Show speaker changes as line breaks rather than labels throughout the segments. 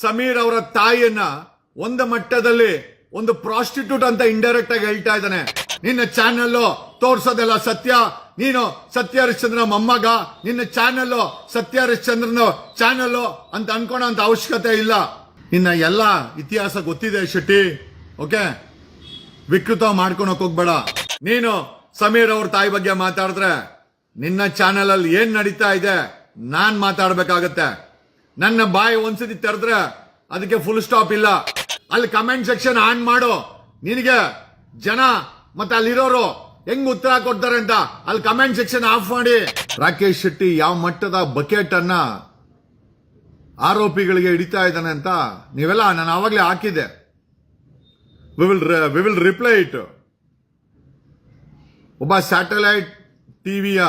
ಸಮೀರ್ ಅವರ ತಾಯಿಯನ್ನ ಒಂದು ಮಟ್ಟದಲ್ಲಿ ಒಂದು ಪ್ರಾಸ್ಟಿಟ್ಯೂಟ್ ಅಂತ ಇಂಡೈರೆಕ್ಟ್ ಆಗಿ ಹೇಳ್ತಾ ಇದ್ದಾನೆ. ನಿನ್ನ ಚಾನೆಲ್ ತೋರ್ಸೋದೆಲ್ಲ ಸತ್ಯ, ನೀನು ಸತ್ಯ ಹರಿಶ್ಚಂದ್ರ ಮೊಮ್ಮಗ, ನಿನ್ನ ಚಾನೆಲ್ ಸತ್ಯ ಹರಿಶ್ಚಂದ್ರನ ಚಾನೆಲ್ ಅಂತ ಅನ್ಕೊಳ್ಳೋ ಅಂತ ಅವಶ್ಯಕತೆ ಇಲ್ಲ. ನಿನ್ನ ಎಲ್ಲ ಇತಿಹಾಸ ಗೊತ್ತಿದೆ ಶೆಟ್ಟಿ, ಓಕೆ? ವಿಕೃತ ಮಾಡ್ಕೊಳಕ್ ಹೋಗ್ಬೇಡ. ನೀನು ಸಮೀರ್ ಅವ್ರ ತಾಯಿ ಬಗ್ಗೆ ಮಾತಾಡಿದ್ರೆ ನಿನ್ನ ಚಾನೆಲ್ ಅಲ್ಲಿ ಏನ್ ನಡೀತಾ ಇದೆ ನಾನ್ ಮಾತಾಡ್ಬೇಕಾಗತ್ತೆ. ನನ್ನ ಬಾಯಿ ಒಂದ್ಸತಿ ತೆರೆದ್ರೆ ಅದಕ್ಕೆ ಫುಲ್ ಸ್ಟಾಪ್ ಇಲ್ಲ. ಅಲ್ಲಿ ಕಮೆಂಟ್ ಸೆಕ್ಷನ್ ಆನ್ ಮಾಡು. ನಿನಗೆ ಜನ ಮತ್ತೆ ಅಲ್ಲಿರೋರು ಹೆಂಗ್ ಉತ್ತರ ಕೊಡ್ತಾರೆ ಅಂತ ಅಲ್ಲಿ ಕಮೆಂಟ್ ಸೆಕ್ಷನ್ ಆಫ್ ಮಾಡಿ. ರಾಕೇಶ್ ಶೆಟ್ಟಿ ಯಾವ ಮಟ್ಟದ ಬಕೆಟ್ ಅನ್ನ ಆರೋಪಿಗಳಿಗೆ ಹಿಡಿತಾ ಇದ್ದಾನೆ ಅಂತ ನೀವೆಲ್ಲ ನಾನು ಆವಾಗಲೇ ಹಾಕಿದ್ದೆ. We will reply it. ಒಬ್ಬ ಸ್ಯಾಟಲೈಟ್ ಟಿವಿಯ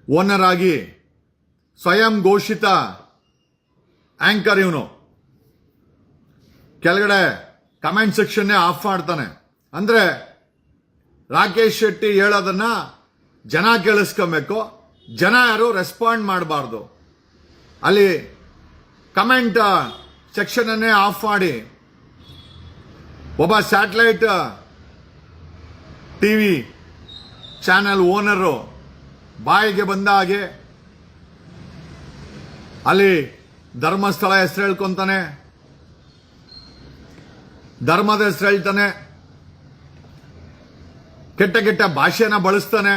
ಓನರ್ ಆಗಿ ಸ್ವಯಂ ಘೋಷಿತ ಆಂಕರ್ ಇವನು ಕೆಳಗಡೆ ಕಮೆಂಟ್ ಸೆಕ್ಷನ್ ಆಫ್ ಮಾಡ್ತಾನೆ. ಅಂದ್ರೆ ರಾಕೇಶ್ ಶೆಟ್ಟಿ ಹೇಳೋದನ್ನ ಜನ ಕೇಳಿಸ್ಕೊಬೇಕು, ಜನ ಯಾರು ರೆಸ್ಪಾಂಡ್ ಮಾಡಬಾರ್ದು. ಅಲ್ಲಿ ಕಮೆಂಟ್ ಸೆಕ್ಷನ್ ಅನ್ನೇ ಆಫ್ ಮಾಡಿ ಒಬ್ಬ ಸ್ಯಾಟಲೈಟ್ ಟಿವಿ ಚಾನೆಲ್ ಓನರು ಬಾಯಿಗೆ ಬಂದ ಹಾಗೆ ಅಲ್ಲಿ ಧರ್ಮಸ್ಥಳ ಹೆಸರು ಹೇಳ್ಕೊಂತಾನೆ, ಧರ್ಮದ ಹೆಸರು ಹೇಳ್ತಾನೆ, ಕೆಟ್ಟ ಕೆಟ್ಟ ಭಾಷೆನ ಬಳಸ್ತಾನೆ.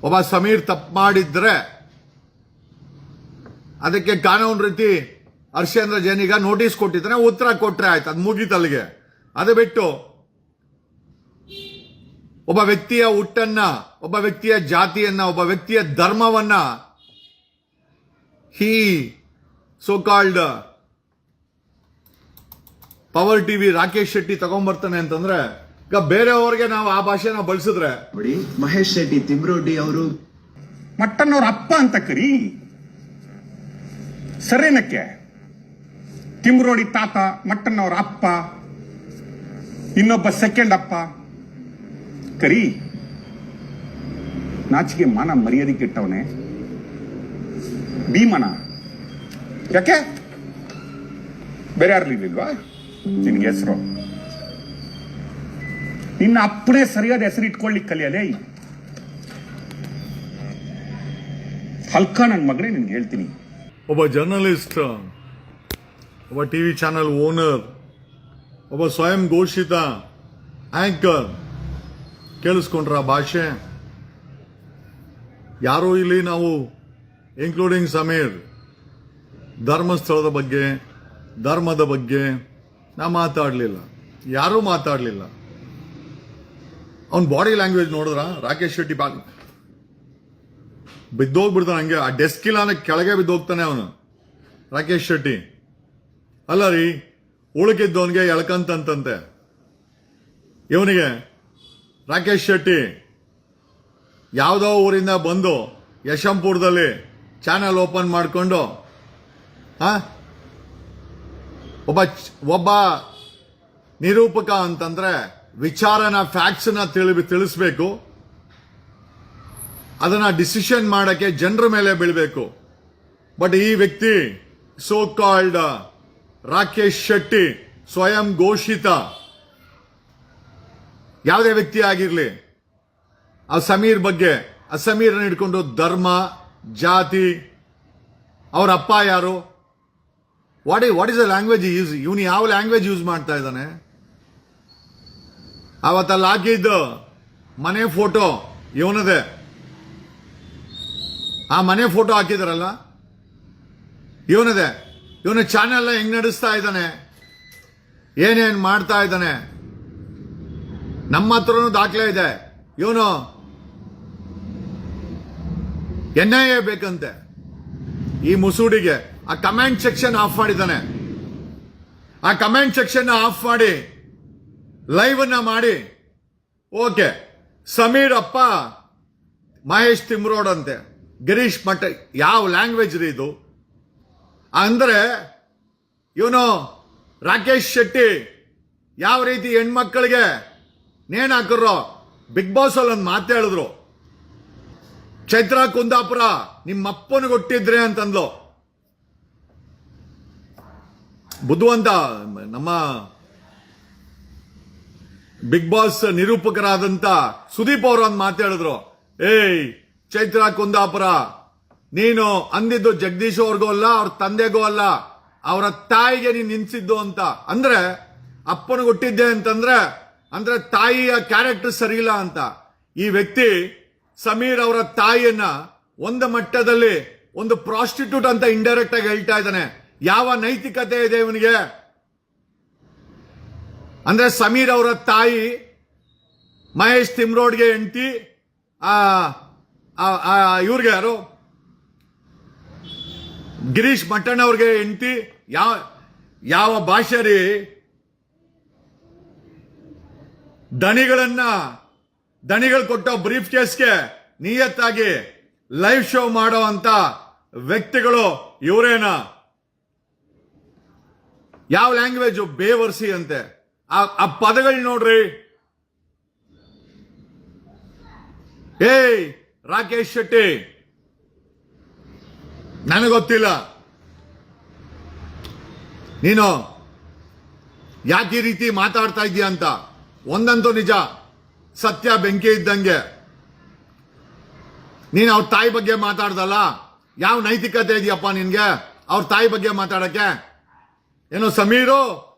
ಒಬ್ಬ ಸಮೀರ್ ತಪ್ಪು ಮಾಡಿದ್ರೆ ಅದಕ್ಕೆ ಕಾನೂನು ರೀತಿ ಹರ್ಷೇಂದ್ರ ಜೈನಿಗ ನೋಟಿಸ್ ಕೊಟ್ಟಿದ್ದಾನೆ, ಉತ್ತರ ಕೊಟ್ರೆ ಆಯ್ತು, ಅದು ಮುಗೀತಲ್ಲಿಗೆ. ಅದು ಬಿಟ್ಟು ಒಬ್ಬ ವ್ಯಕ್ತಿಯ ಹುಟ್ಟನ್ನ, ಒಬ್ಬ ವ್ಯಕ್ತಿಯ ಜಾತಿಯನ್ನ, ಒಬ್ಬ ವ್ಯಕ್ತಿಯ ಧರ್ಮವನ್ನ he so called Power TV Rakesh Shetty ತಗೊಂಡ್ಬರ್ತಾನೆ ಅಂತಂದ್ರೆ ಈಗ ಬೇರೆಯವ್ರಿಗೆ ನಾವು ಆ ಭಾಷೆನ ಬಳಸಿದ್ರೆ
ನೋಡಿ. ಮಹೇಶ್ ಶೆಟ್ಟಿ ತಿಮ್ರೋಡಿ ಅವರು
ಮಟ್ಟನ್ ಅವ್ರ ಅಪ್ಪ ಅಂತ ಕರಿ, ಸರೇನಕ್ಕೆ? ತಿಮ್ರೋಡಿ ತಾತ, ಮಟ್ಟನ್ ಅವ್ರ ಅಪ್ಪ, ಇನ್ನೊಬ್ಬ ಸೆಕೆಂಡ್ ಅಪ್ಪ ಕರಿ. ನಾಚಿಕೆ ಮಾನ ಮರ್ಯಾದೆ ಕೆಟ್ಟವನೇ ಭೀಮನ. ಯಾಕೆ ಬೇರೆ ಯಾರ್ಲಿಲ್ವಾ ನಿನ್ಗೆ ಹೆಸರು? ನಿನ್ನ ಅಪ್ಪನೇ ಸರಿಯಾದ ಹೆಸರು ಇಟ್ಕೊಳ್ಳಿಕ್ಕೆ ಕಲಿಯಲೇ. ಹಲ್ಕ ನನ್ನ ಮಗನೇ ನಿನ್ಗೆ ಹೇಳ್ತೀನಿ.
ಒಬ್ಬ ಜರ್ನಲಿಸ್ಟ್, ಒಬ್ಬ ಟಿವಿ ಚಾನೆಲ್ ಓನರ್, ಒಬ್ಬ ಸ್ವಯಂ ಘೋಷಿತ ಆಂಕರ್ ಕೇಳಿಸ್ಕೊಂಡ್ರ ಭಾಷೆ? ಯಾರೋ ಇಲ್ಲಿ ನಾವು ಇನ್ಕ್ಲೂಡಿಂಗ್ ಸಮೀರ್ ಧರ್ಮಸ್ಥಳದ ಬಗ್ಗೆ, ಧರ್ಮದ ಬಗ್ಗೆ ನಾ ಮಾತಾಡಲಿಲ್ಲ, ಯಾರೂ ಮಾತಾಡಲಿಲ್ಲ. ಅವನ್ ಬಾಡಿ ಲ್ಯಾಂಗ್ವೇಜ್ ನೋಡಿದ್ರ ರಾಕೇಶ್ ಶೆಟ್ಟಿ ಬಿದ್ದೋಗ್ಬಿಡ್ತಾನೆ ಹಂಗೆ, ಆ ಡೆಸ್ಕ್ ಇಲ್ಲ ಕೆಳಗೆ ಬಿದ್ದೋಗ್ತಾನೆ ಅವನು ರಾಕೇಶ್ ಶೆಟ್ಟಿ. ಅಲ್ಲ ರೀ, ಉಳುಕಿದ್ದವನಿಗೆ ಎಳ್ಕಂತಂತೆ ಇವನಿಗೆ. ರಾಕೇಶ್ ಶೆಟ್ಟಿ ಯಾವುದೋ ಊರಿಂದ ಬಂದು ಯಶವಂತಪುರದಲ್ಲಿ ಚಾನೆಲ್ ಓಪನ್ ಮಾಡಿಕೊಂಡು ಒಬ್ಬ ನಿರೂಪಕ ಅಂತಂದ್ರೆ ವಿಚಾರನ ಫ್ಯಾಕ್ಟ್ಸ್ ನ ತಿಳಿಸ್ಬೇಕು, ಅದನ್ನ ಡಿಸಿಷನ್ ಮಾಡಕ್ಕೆ ಜನರ ಮೇಲೆ ಬೀಳ್ಬೇಕು. ಬಟ್ ಈ ವ್ಯಕ್ತಿ ಸೋ ಕಾಲ್ಡ್ ರಾಕೇಶ್ ಶೆಟ್ಟಿ ಸ್ವಯಂ ಘೋಷಿತ ಯಾವುದೇ ವ್ಯಕ್ತಿ ಆಗಿರ್ಲಿ, ಆ ಸಮೀರ್ ಬಗ್ಗೆ, ಆ ಸಮೀರನ್ನ ಹಿಡ್ಕೊಂಡು ಧರ್ಮ, ಜಾತಿ, ಅವ್ರ ಅಪ್ಪ ಯಾರು, what is the language use, ಇವನು ಯಾವ ಲ್ಯಾಂಗ್ವೇಜ್ ಯೂಸ್ ಮಾಡ್ತಾ ಇದ್ದಾನೆ? ಅವತ್ತಲ್ಲಿ ಹಾಕಿದ್ದು ಮನೆ ಫೋಟೋ ಇವನದೇ. ಆ ಮನೆ ಫೋಟೋ ಹಾಕಿದಾರಲ್ಲ ಇವನದೇ. ಇವನ ಚಾನೆಲ್ ಹೆಂಗ್ ನಡೆಸ್ತಾ ಇದ್ದಾನೆ, ಏನೇನ್ ಮಾಡ್ತಾ ಇದ್ದಾನೆ, ನಮ್ಮ ಹತ್ರನೂ ದಾಖಲೆ ಇದೆ. ಇವನು NIA ಬೇಕಂತೆ ಈ ಮುಸೂಡಿಗೆ. ಆ ಕಮೆಂಟ್ ಸೆಕ್ಷನ್ ಆಫ್ ಮಾಡಿದ್ದಾನೆ. ಆ ಕಮೆಂಟ್ ಸೆಕ್ಷನ್ ಆಫ್ ಮಾಡಿ ಲೈವ್ ಅನ್ನ ಮಾಡಿ, ಓಕೆ ಸಮೀರ್ ಅಪ್ಪ ಮಹೇಶ್ ತಿಮ್ರೋಡ್ ಅಂತೆ, ಗಿರೀಶ್ ಮಠ, ಯಾವ ಲ್ಯಾಂಗ್ವೇಜ್ ರೀ ಇದು? ಅಂದ್ರೆ ಇವನು ರಾಕೇಶ್ ಶೆಟ್ಟಿ ಯಾವ ರೀತಿ ಹೆಣ್ಮಕ್ಳಿಗೆ ನೇಣು ಹಾಕಿರೋ ಬಿಗ್ ಬಾಸ್ ಅಲ್ಲಿ ಒಂದು ಮಾತು ಹೇಳಿದ್ರು, ಚೈತ್ರಾ ಕುಂದಾಪುರ ನಿಮ್ಮಪ್ಪನಿಗೆ ಹುಟ್ಟಿದ್ರೆ ಅಂತಂದ್ಲು. ಬುದ್ಧಿವಂತ ನಮ್ಮ ಬಿಗ್ ಬಾಸ್ ನಿರೂಪಕರಾದಂತ ಸುದೀಪ್ ಅವರು ಒಂದು ಮಾತಾಡಿದ್ರು. ಏಯ್ ಚೈತ್ರ ಕುಂದಾಪುರ, ನೀನು ಅಂದಿದ್ದು ಜಗದೀಶ್ ಅವ್ರಿಗೂ ಅಲ್ಲ, ಅವ್ರ ತಂದೆಗೂ ಅಲ್ಲ, ಅವರ ತಾಯಿಗೆ ನೀನು ನಿನ್ಸಿದ್ದು ಅಂತ. ಅಂದ್ರೆ ಅಪ್ಪನಿಗೆ ಹುಟ್ಟಿದ್ದೆ ಅಂತಂದ್ರೆ ಅಂದ್ರೆ ತಾಯಿಯ ಕ್ಯಾರೆಕ್ಟರ್ ಸರಿ ಇಲ್ಲ ಅಂತ. ಈ ವ್ಯಕ್ತಿ ಸಮೀರ್ ಅವರ ತಾಯಿಯನ್ನ ಒಂದು ಮಟ್ಟದಲ್ಲಿ ಒಂದು ಪ್ರಾಸ್ಟಿಟ್ಯೂಟ್ ಅಂತ ಇಂಡೈರೆಕ್ಟ್ ಆಗಿ ಹೇಳ್ತಾ ಇದ್ದಾನೆ. ಯಾವ ನೈತಿಕತೆ ಇದೆ ಇವನಿಗೆ? ಅಂದ್ರೆ ಸಮೀರ್ ಅವರ ತಾಯಿ ಮಹೇಶ್ ತಿಮ್ರೋಡ್ಗೆ ಹೆಂಡತಿ, ಇವ್ರಿಗೆ ಯಾರು ಗಿರೀಶ್ ಮಟ್ಟಣ್ಣ ಅವ್ರಿಗೆ ಹೆಂಡತಿ. ಯಾವ ಭಾಷೆ ರೀ? ದಣಿಗಳು ಕೊಟ್ಟ ಬ್ರೀಫ್ ಕೇಸ್ಗೆ ನಿಯತ್ತಾಗಿ ಲೈವ್ ಶೋ ಮಾಡೋ ಅಂತ ವ್ಯಕ್ತಿಗಳು ಇವರೇನಾ? ಯಾವ ಲ್ಯಾಂಗ್ವೇಜ್ ಬೇವರ್ಸಿ ಅಂತೆ. ಆ ಪದಗಳು ನೋಡ್ರಿ. ಏಯ್ ರಾಕೇಶ್ ಶೆಟ್ಟಿ, ನನಗೊತ್ತಿಲ್ಲ ನೀನು ಯಾಕೆ ಈ ರೀತಿ ಮಾತಾಡ್ತಾ ಇದೀಯ ಅಂತ. ಒಂದಂತೂ ನಿಜ, ಸತ್ಯ ಬೆಂಕಿ ಇದ್ದಂಗೆ. ನೀನು ಅವ್ರ ತಾಯಿ ಬಗ್ಗೆ ಮಾತಾಡ್ದಲ್ಲ, ಯಾವ ನೈತಿಕತೆ ಇದೆಯಪ್ಪ ನಿನ್ಗೆ ಅವ್ರ ತಾಯಿ ಬಗ್ಗೆ ಮಾತಾಡಕ್ಕೆ? ಏನೋ ಸಮೀರು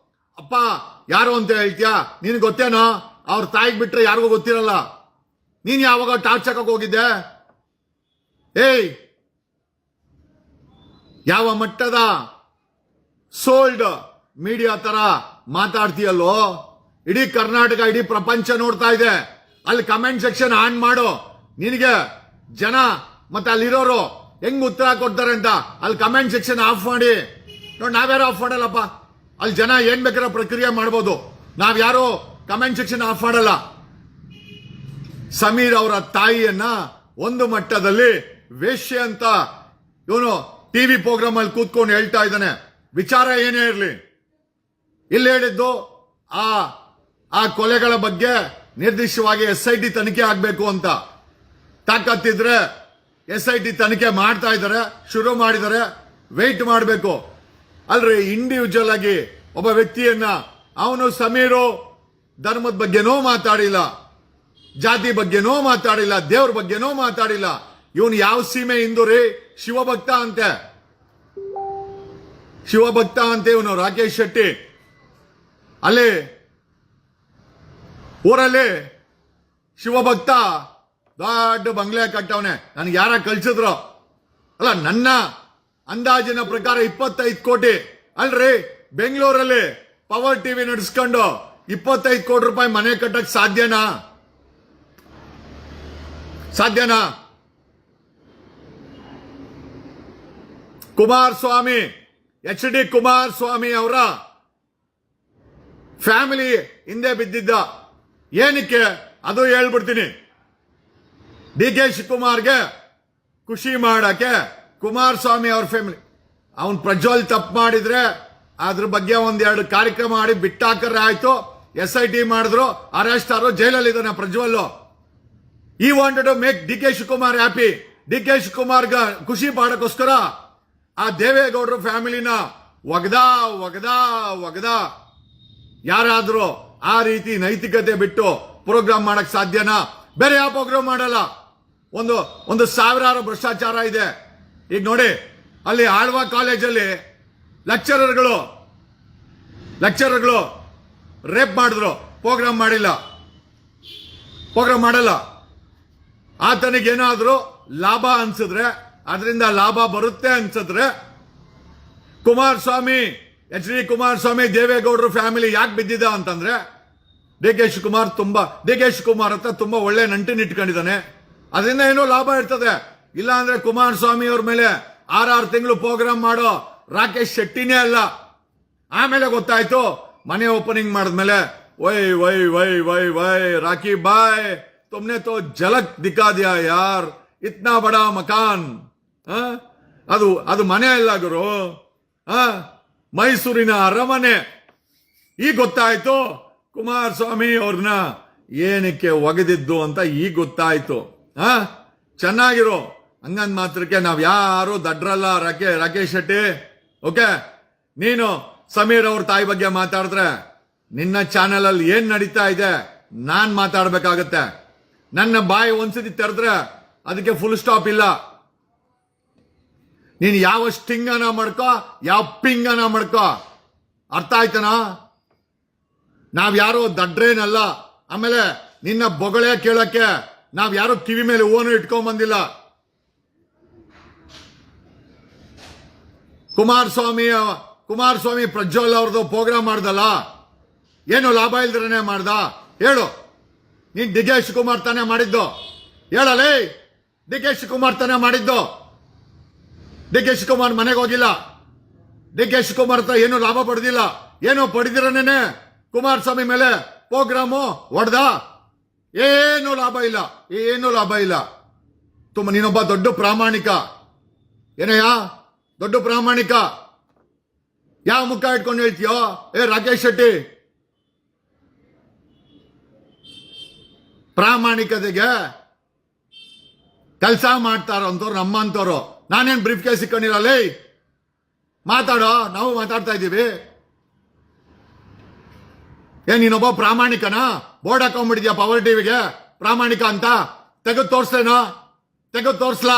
ಅಪ್ಪ ಯಾರು ಅಂತ ಹೇಳ್ತೀಯಾ? ನಿನ್ ಗೊತ್ತೇನೋ ಅವ್ರ ತಾಯಿಗೆ ಬಿಟ್ರೆ ಯಾರಿಗೂ ಗೊತ್ತಿರಲ್ಲ. ನೀನ್ ಯಾವಾಗ ಟಾರ್ಚ್ ಹಾಕಕ್ ಹೋಗಿದ್ದೆ? ಏಯ್, ಯಾವ ಮಟ್ಟದ ಸೋಲ್ಡ್ ಮೀಡಿಯಾ ತರ ಮಾತಾಡ್ತೀಯಲ್ಲೋ? ಇಡೀ ಕರ್ನಾಟಕ, ಇಡೀ ಪ್ರಪಂಚ ನೋಡ್ತಾ ಇದೆ. ಅಲ್ಲಿ ಕಮೆಂಟ್ ಸೆಕ್ಷನ್ ಆನ್ ಮಾಡು. ನಿನಗೆ ಜನ ಮತ್ತೆ ಅಲ್ಲಿರೋರು ಹೆಂಗ್ ಉತ್ತರ ಕೊಡ್ತಾರೆ ಅಂತ ಅಲ್ಲಿ ಕಮೆಂಟ್ ಸೆಕ್ಷನ್ ಆಫ್ ಮಾಡಿ. ನೋಡಿ, ನಾವ್ಯಾರು ಆಫ್ ಮಾಡಲ್ಲಪ್ಪ. ಅಲ್ಲಿ ಜನ ಏನ್ ಬೇಕಾದ್ರೆ ಪ್ರಕ್ರಿಯೆ ಮಾಡ್ಬೋದು, ನಾವ್ಯಾರು ಕಮೆಂಟ್ ಸೆಕ್ಷನ್ ಆಫ್ ಮಾಡಲ್ಲ. ಸಮೀರ್ ಅವರ ತಾಯಿಯನ್ನ ಒಂದು ಮಟ್ಟದಲ್ಲಿ ವೇಶ್ಯೆ ಅಂತ ಇವನು ಟಿವಿ ಪ್ರೋಗ್ರಾಮ್ ಅಲ್ಲಿ ಕೂತ್ಕೊಂಡು ಹೇಳ್ತಾ ಇದ್ದಾನೆ. ವಿಚಾರ ಏನೇ ಇರಲಿ, ಇಲ್ಲಿ ಹೇಳಿದ್ದು ಆ ಕೊಲೆಗಳ ಬಗ್ಗೆ ನಿರ್ದಿಷ್ಟವಾಗಿ SIT ತನಿಖೆ ಆಗ್ಬೇಕು ಅಂತ. ತಾಕತ್ತಿದ್ರೆ SIT ತನಿಖೆ ಮಾಡ್ತಾ ಇದ್ದಾರೆ, ಶುರು ಮಾಡಿದ್ದಾರೆ. ವೆಯ್ಟ್ ಮಾಡಬೇಕು ಅಲ್ರಿ. ಇಂಡಿವಿಜುವಲ್ ಆಗಿ ಒಬ್ಬ ವ್ಯಕ್ತಿಯನ್ನ ಅವನು ಸಮೀರು ಧರ್ಮದ ಬಗ್ಗೆನೂ ಮಾತಾಡಿಲ್ಲ, ಜಾತಿ ಬಗ್ಗೆನೂ ಮಾತಾಡಿಲ್ಲ, ದೇವ್ರ ಬಗ್ಗೆನೂ ಮಾತಾಡಿಲ್ಲ. ಇವನು ಯಾವ ಸೀಮೆ ಹಿಂದೂ ರೀ? ಶಿವಭಕ್ತ ಅಂತೆ, ಶಿವಭಕ್ತ ಅಂತೆ ಇವನು ರಾಕೇಶ್ ಶೆಟ್ಟಿ. ಅಲ್ಲಿ ಊರಲ್ಲಿ ಶಿವಭಕ್ತ ದೊಡ್ಡ ಬಂಗ್ಲೆ ಕಟ್ಟವನೆ. ನನಗೆ ಯಾರ ಕಳ್ಸಿದ್ರು? ಅಲ್ಲ, ನನ್ನ ಅಂದಾಜಿನ ಪ್ರಕಾರ 25 ಕೋಟಿ. ಅಲ್ರಿ, ಬೆಂಗಳೂರಲ್ಲಿ ಪವರ್ ಟಿವಿ ನಡೆಸ್ಕೊಂಡು 25 ಕೋಟಿ ರೂಪಾಯಿ ಮನೆ ಕಟ್ಟಕ್ ಸಾಧ್ಯನಾ? ಕುಮಾರಸ್ವಾಮಿ, HD ಕುಮಾರಸ್ವಾಮಿ ಅವರ ಫ್ಯಾಮಿಲಿ ಹಿಂದೆ ಬಿದ್ದಿದ್ದ. ಏನಕ್ಕೆ ಅದು ಹೇಳ್ಬಿಡ್ತೀನಿ. DK ಶಿವಕುಮಾರ್ಗೆ ಖುಷಿ ಮಾಡಕ್ಕೆ ಕುಮಾರಸ್ವಾಮಿ ಅವ್ರ ಫ್ಯಾಮಿಲಿ, ಅವನ್ ಪ್ರಜ್ವಲ್ ತಪ್ಪು ಮಾಡಿದ್ರೆ ಅದ್ರ ಬಗ್ಗೆ ಒಂದೆರಡು ಕಾರ್ಯಕ್ರಮ ಮಾಡಿ ಬಿಟ್ಟಾಕರೆ ಆಯ್ತು. SIT ಮಾಡಿದ್ರು, ಅರೆಸ್ಟ್ ಆದ್ರು, ಜೈಲಲ್ಲಿ ಇದ್ದಾನೆ Prajwal. He wanted to make DK Shivakumar happy. DK ಶಿವಕುಮಾರ್ಗ ಖುಷಿ ಪಾಡಕ್ಕೋಸ್ಕರ ಆ ದೇವೇಗೌಡರು ಫ್ಯಾಮಿಲಿನ ಒಗದ. ಯಾರಾದ್ರೂ ಆ ರೀತಿ ನೈತಿಕತೆ ಬಿಟ್ಟು ಪ್ರೋಗ್ರಾಮ್ ಮಾಡಕ್ ಸಾಧ್ಯನಾ? ಬೇರೆ ಯಾವ ಪ್ರೋಗ್ರಾಮ್ ಮಾಡಲ್ಲ. ಒಂದು ಸಾವಿರಾರು ಭ್ರಷ್ಟಾಚಾರ ಇದೆ. ಈಗ ನೋಡಿ, ಅಲ್ಲಿ ಆಳ್ವ ಕಾಲೇಜಲ್ಲಿ ಲೆಕ್ಚರರ್ಗಳು ರೇಪ್ ಮಾಡಿದ್ರು, ಪ್ರೋಗ್ರಾಮ್ ಮಾಡಲ್ಲ. ಆತನಿಗೇನಾದ್ರೂ ಲಾಭ ಅನ್ಸಿದ್ರೆ, ಅದರಿಂದ ಲಾಭ ಬರುತ್ತೆ ಅನ್ಸಿದ್ರೆ, ಕುಮಾರಸ್ವಾಮಿ HD ಕುಮಾರಸ್ವಾಮಿ ದೇವೇಗೌಡರು ಫ್ಯಾಮಿಲಿ ಯಾಕೆ ಬಿದ್ದಿದ ಅಂತಂದ್ರೆ DK ಶಿವಕುಮಾರ್ ಹತ್ರ ತುಂಬಾ ಒಳ್ಳೆ ನಂಟಿನ ಇಟ್ಕೊಂಡಿದ್ದಾನೆ. ಅದರಿಂದ ಏನೋ ಲಾಭ ಇರ್ತದೆ. ಇಲ್ಲ ಅಂದ್ರೆ ಕುಮಾರಸ್ವಾಮಿ ಅವ್ರ ಮೇಲೆ 6 ತಿಂಗಳು ಪ್ರೋಗ್ರಾಮ್ ಮಾಡೋ ರಾಕೇಶ್ ಶೆಟ್ಟಿನೇ ಅಲ್ಲ. ಆಮೇಲೆ ಗೊತ್ತಾಯ್ತು, ಮನೆ ಓಪನಿಂಗ್ ಮಾಡಿದ್ಮೇಲೆ ವೈ ರಾಕಿ ಬಾಯ್, ತುಮ್ನೆ ತೋ ಝಲಕ್ ದಿಖಾ ದಿಯಾ ಯಾರ್, ಇತ್ನಾ ಬಡಾ ಮಕಾನ್. ಅದು ಮನೆ ಅಲ್ಲ ಗುರು, ಮೈಸೂರಿನ ಅರಮನೆ. ಈಗ ಗೊತ್ತಾಯ್ತು ಕುಮಾರಸ್ವಾಮಿ ಅವ್ರನ್ನ ಏನಕ್ಕೆ ಒಗೆದಿದ್ದು ಅಂತ. ಈಗ ಗೊತ್ತಾಯ್ತು. ಚೆನ್ನಾಗಿರೋ ಹಂಗಂದ್ ಮಾತ್ರಕ್ಕೆ ನಾವ್ ಯಾರು ದಡ್ರಲ್ಲ ರಾಕೇಶ್ ಶೆಟ್ಟಿ. ಓಕೆ, ನೀನು ಸಮೀರ್ ಅವ್ರ ತಾಯಿ ಬಗ್ಗೆ ಮಾತಾಡಿದ್ರೆ ನಿನ್ನ ಚಾನೆಲ್ ಅಲ್ಲಿ ಏನ್ ನಡೀತಾ ಇದೆ ನಾನ್ ಮಾತಾಡ್ಬೇಕಾಗತ್ತೆ. ನನ್ನ ಬಾಯಿ ಒಂದ್ಸತಿ ತೆರೆದ್ರೆ ಅದಕ್ಕೆ ಫುಲ್ ಸ್ಟಾಪ್ ಇಲ್ಲ. ನೀನ್ ಯಾವ ಸ್ಟಿಂಗನ ಮಾಡ್ಕೋ, ಯಾವ ಪಿಂಗನ ಮಾಡ್ಕೋ, ಅರ್ಥ ಆಯ್ತನ? ನಾವ್ ಯಾರೋ ದಡ್ರೇನಲ್ಲ. ಆಮೇಲೆ ನಿನ್ನ ಬೊಗಳೆ ಕೇಳಕ್ಕೆ ನಾವ್ ಯಾರೋ ಕಿವಿ ಮೇಲೆ ಹೂವನ್ನು ಇಟ್ಕೊಂಡ್ ಬಂದಿಲ್ಲ. ಕುಮಾರಸ್ವಾಮಿ ಪ್ರಜ್ವಲ್ ಅವ್ರದ್ದು ಪ್ರೋಗ್ರಾಮ್ ಮಾಡ್ದಲ್ಲ, ಏನು ಲಾಭ ಇಲ್ದ್ರನೆ ಮಾಡ್ದ ಹೇಳು? ನೀನ್ ಡಿ ಕೆ ಶಿವಕುಮಾರ್ ತಾನೇ ಮಾಡಿದ್ದು ಹೇಳಲೇ? ಡಿ ಕೆ ಶಿವಕುಮಾರ್ ತಾನೇ ಮಾಡಿದ್ದು. ಡಿ ಕೆ ಶಿವಕುಮಾರ್ ಮನೆಗೆ ಹೋಗಿಲ್ಲ. ಡಿ ಕೆ ಶಿವಕುಮಾರ್ ಹತ್ರ ಏನು ಲಾಭ ಪಡೆದಿಲ್ಲ. ಏನೋ ಪಡೆದಿರನೇನೆ ಕುಮಾರಸ್ವಾಮಿ ಮೇಲೆ ಪ್ರೋಗ್ರಾಮು ಹೊಡೆದ. ಏನು ಲಾಭ ಇಲ್ಲ, ಏನು ಲಾಭ ಇಲ್ಲ. ನೀನೊಬ್ಬ ದೊಡ್ಡ ಪ್ರಾಮಾಣಿಕ. ಏನಯ್ಯ ದೊಡ್ಡ ಪ್ರಾಮಾಣಿಕ? ಯಾವ ಮುಖ ಇಟ್ಕೊಂಡು ಹೇಳ್ತೀಯೋ? ರಾಕೇಶ್ ಶೆಟ್ಟಿ, ಪ್ರಾಮಾಣಿಕತೆಗೆ ಕೆಲಸ ಮಾಡ್ತಾರಂತವ್ರು ನಮ್ಮಂತವ್ರು. ನಾನೇನ್ ಬ್ರೀಫ್ ಕೇಸ್ ಸಿಕ್ಕೊಂಡಿರಲ್ಲ. ಮಾತಾಡೋ, ನಾವು ಮಾತಾಡ್ತಾ ಇದ್ದೀವಿ. ನೀನೊಬ್ಬ ಪ್ರಾಮಾಣಿಕನಾ? ಬೋರ್ಡ್ ಹಾಕೊಂಡ್ಬಿಟ್ಟಿದ್ಯಾ ಪವರ್ ಟಿವಿಗೆ ಪ್ರಾಮಾಣಿಕ ಅಂತ? ತೆಗೆದು ತೋರ್ಸ್ತೇನೋ? ತೆಗೆದು ತೋರ್ಸ್ಲಾ?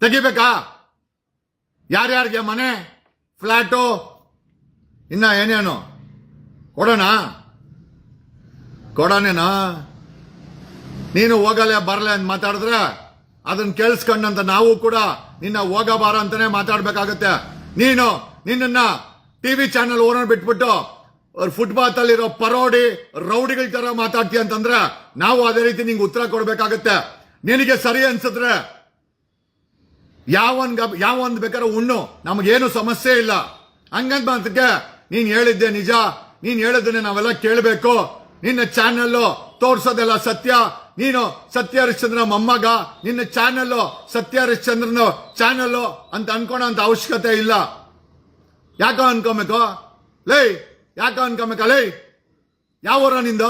ತೆಗಿಬೇಕಾ? ಯಾರ್ಯಾರಿಗೆ ಮನೆ, ಫ್ಲಾಟು, ಇನ್ನ ಏನೇನು ಕೊಡೋನೇನಾ? ನೀನು ಹೋಗಲೆ ಬರಲೆ ಅಂತ ಮಾತಾಡಿದ್ರೆ ಅದನ್ನ ಕೇಳಿಸ್ಕೊಂಡಂತ ನಾವು ಕೂಡ ನಿನ್ನ ಹೋಗಬಾರ ಅಂತಾನೆ ಮಾತಾಡ್ಬೇಕಾಗತ್ತೆ. ನಿನ್ನ ಟಿವಿ ಚಾನೆಲ್ ಓನರ್ ಬಿಟ್ಬಿಟ್ಟು ಫುಟ್ಪಾತ್ ಅಲ್ಲಿರೋ ಪರೋಡಿ ರೌಡಿಗಳ ತರ ಮಾತಾಡ್ತೀಯ ಅಂತಂದ್ರೆ ನಾವು ಅದೇ ರೀತಿ ನಿಂಗೆ ಉತ್ತರ ಕೊಡ್ಬೇಕಾಗತ್ತೆ. ನಿನಗೆ ಸರಿ ಅನ್ಸಿದ್ರೆ ಯಾವೊಂದ್ ಬೇಕಾದ್ರೆ ಉಣ್ಣು, ನಮಗೇನು ಸಮಸ್ಯೆ ಇಲ್ಲ. ಹಂಗಂತ ಮಾತಕ್ಕೆ ನೀನ್ ಹೇಳಿದ್ದೆ ನಿಜ. ನೀನ್ ಹೇಳಿದ್ದನ್ನೇ ನಾವೆಲ್ಲ ಕೇಳಬೇಕು. ನಿನ್ನ ಚಾನೆಲ್ ತೋರ್ಸೋದೆಲ್ಲ ಸತ್ಯ. ನೀನು ಸತ್ಯ ಹರಿಶ್ಚಂದ್ರ ಮೊಮ್ಮಗ. ನಿನ್ನ ಚಾನೆಲ್ ಸತ್ಯ ಹರಿಶ್ಚಂದ್ರನ ಚಾನೆಲ್ ಅಂತ ಅನ್ಕೊಳಂತ ಅವಶ್ಯಕತೆ ಇಲ್ಲ. ಯಾಕ ಅನ್ಕೋಬೇಕು ಲೇ? ಯಾಕ ಅನ್ಕೋಬೇಕಲ್ಲ? ಯಾವ ನಿಂದ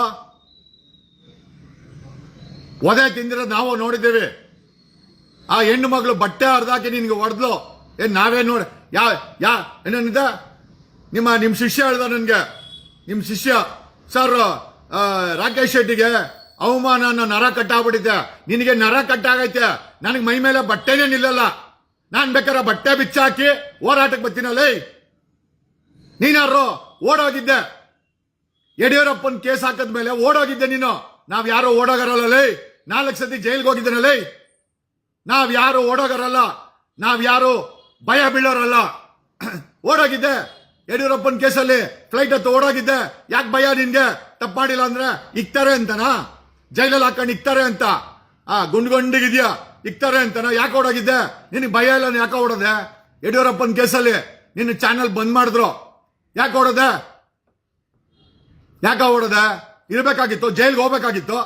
ಒದೆ ತಿಂದಿರೋದು ನಾವು ನೋಡಿದ್ದೇವೆ. ಆ ಹೆಣ್ಣು ಮಗಳು ಬಟ್ಟೆ ಹರಿದಾಕಿ ನಿನ್ಗೆ ಹೊಡೆದ್ಲು. ನಾವೇ ನೋಡಿ ಏನಿದೆ ನಿಮ್ ಶಿಷ್ಯ ಹೇಳ್ದ ನನ್ಗೆ. ನಿಮ್ ಶಿಷ್ಯ ಸರ್ ರಾಕೇಶ್ ಶೆಟ್ಟಿಗೆ ಅವಮಾನ ನರ ಕಟ್ಟಾಗ್ಬಿಟ್ಟಿದೆ. ನಿನಗೆ ನರ ಕಟ್ಟಾಗೈತೆ. ನನಗೆ ಮೈ ಮೇಲೆ ಬಟ್ಟೆನೇ ನಿಲ್ಲಲ್ಲ. ನಾನ್ ಬೇಕಾದ್ರೆ ಬಟ್ಟೆ ಬಿಚ್ಚಾಕಿ ಹೋರಾಟಕ್ಕೆ ಬರ್ತೀನಲ್ಲ. ನೀನಾರು ಓಡೋಗಿದ್ದೆ. ಯಡಿಯೂರಪ್ಪನ್ ಕೇಸ್ ಹಾಕದ್ಮೇಲೆ ಓಡೋಗಿದ್ದೆ ನೀನು. ನಾವ್ ಯಾರು ಓಡೋಗರಲ್ಲ. 4 ಸತಿ ಜೈಲ್ಗೆ ಹೋಗಿದ್ದೇನಲ್ಲ. ನಾವ್ ಯಾರು ಓಡೋಗರಲ್ಲ. ನಾವ್ ಯಾರು ಭಯ ಬೀಳೋರಲ್ಲ. ಓಡೋಗಿದ್ದೆ ಯಡಿಯೂರಪ್ಪನ್ ಕೇಸಲ್ಲಿ. ಫ್ಲೈಟ್ ಹತ್ತು ಓಡೋಗಿದ್ದೆ. ಯಾಕೆ ಭಯ ನಿನ್ಗೆ? ತಪ್ಪು ಮಾಡಿಲ್ಲ ಅಂದ್ರೆ ಇಕ್ತಾರೆ ಅಂತನಾ? ಜೈಲಲ್ಲಿ ಹಾಕೊಂಡು ಇಕ್ತಾರೆ ಅಂತ ಗುಂಡ್ಗಿದ್ಯಾ? ಇಕ್ತಾರೆ ಅಂತನಾ? ಯಾಕೆ ಓಡೋಗಿದ್ದೆ? ನಿನಗೆ ಭಯ ಇಲ್ಲ, ಯಾಕೆ ಓಡೋದೆ? ಯಡಿಯೂರಪ್ಪನ್ ಕೇಸಲ್ಲಿ ನಿನ್ನ ಚಾನೆಲ್ ಬಂದ್ ಮಾಡಿದ್ರು. ಯಾಕೆ ಓಡೋದೆ? ಯಾಕೆ ಓಡೋದೆ? ಇರ್ಬೇಕಾಗಿತ್ತು, ಜೈಲ್ಗೆ ಹೋಗ್ಬೇಕಾಗಿತ್ತು,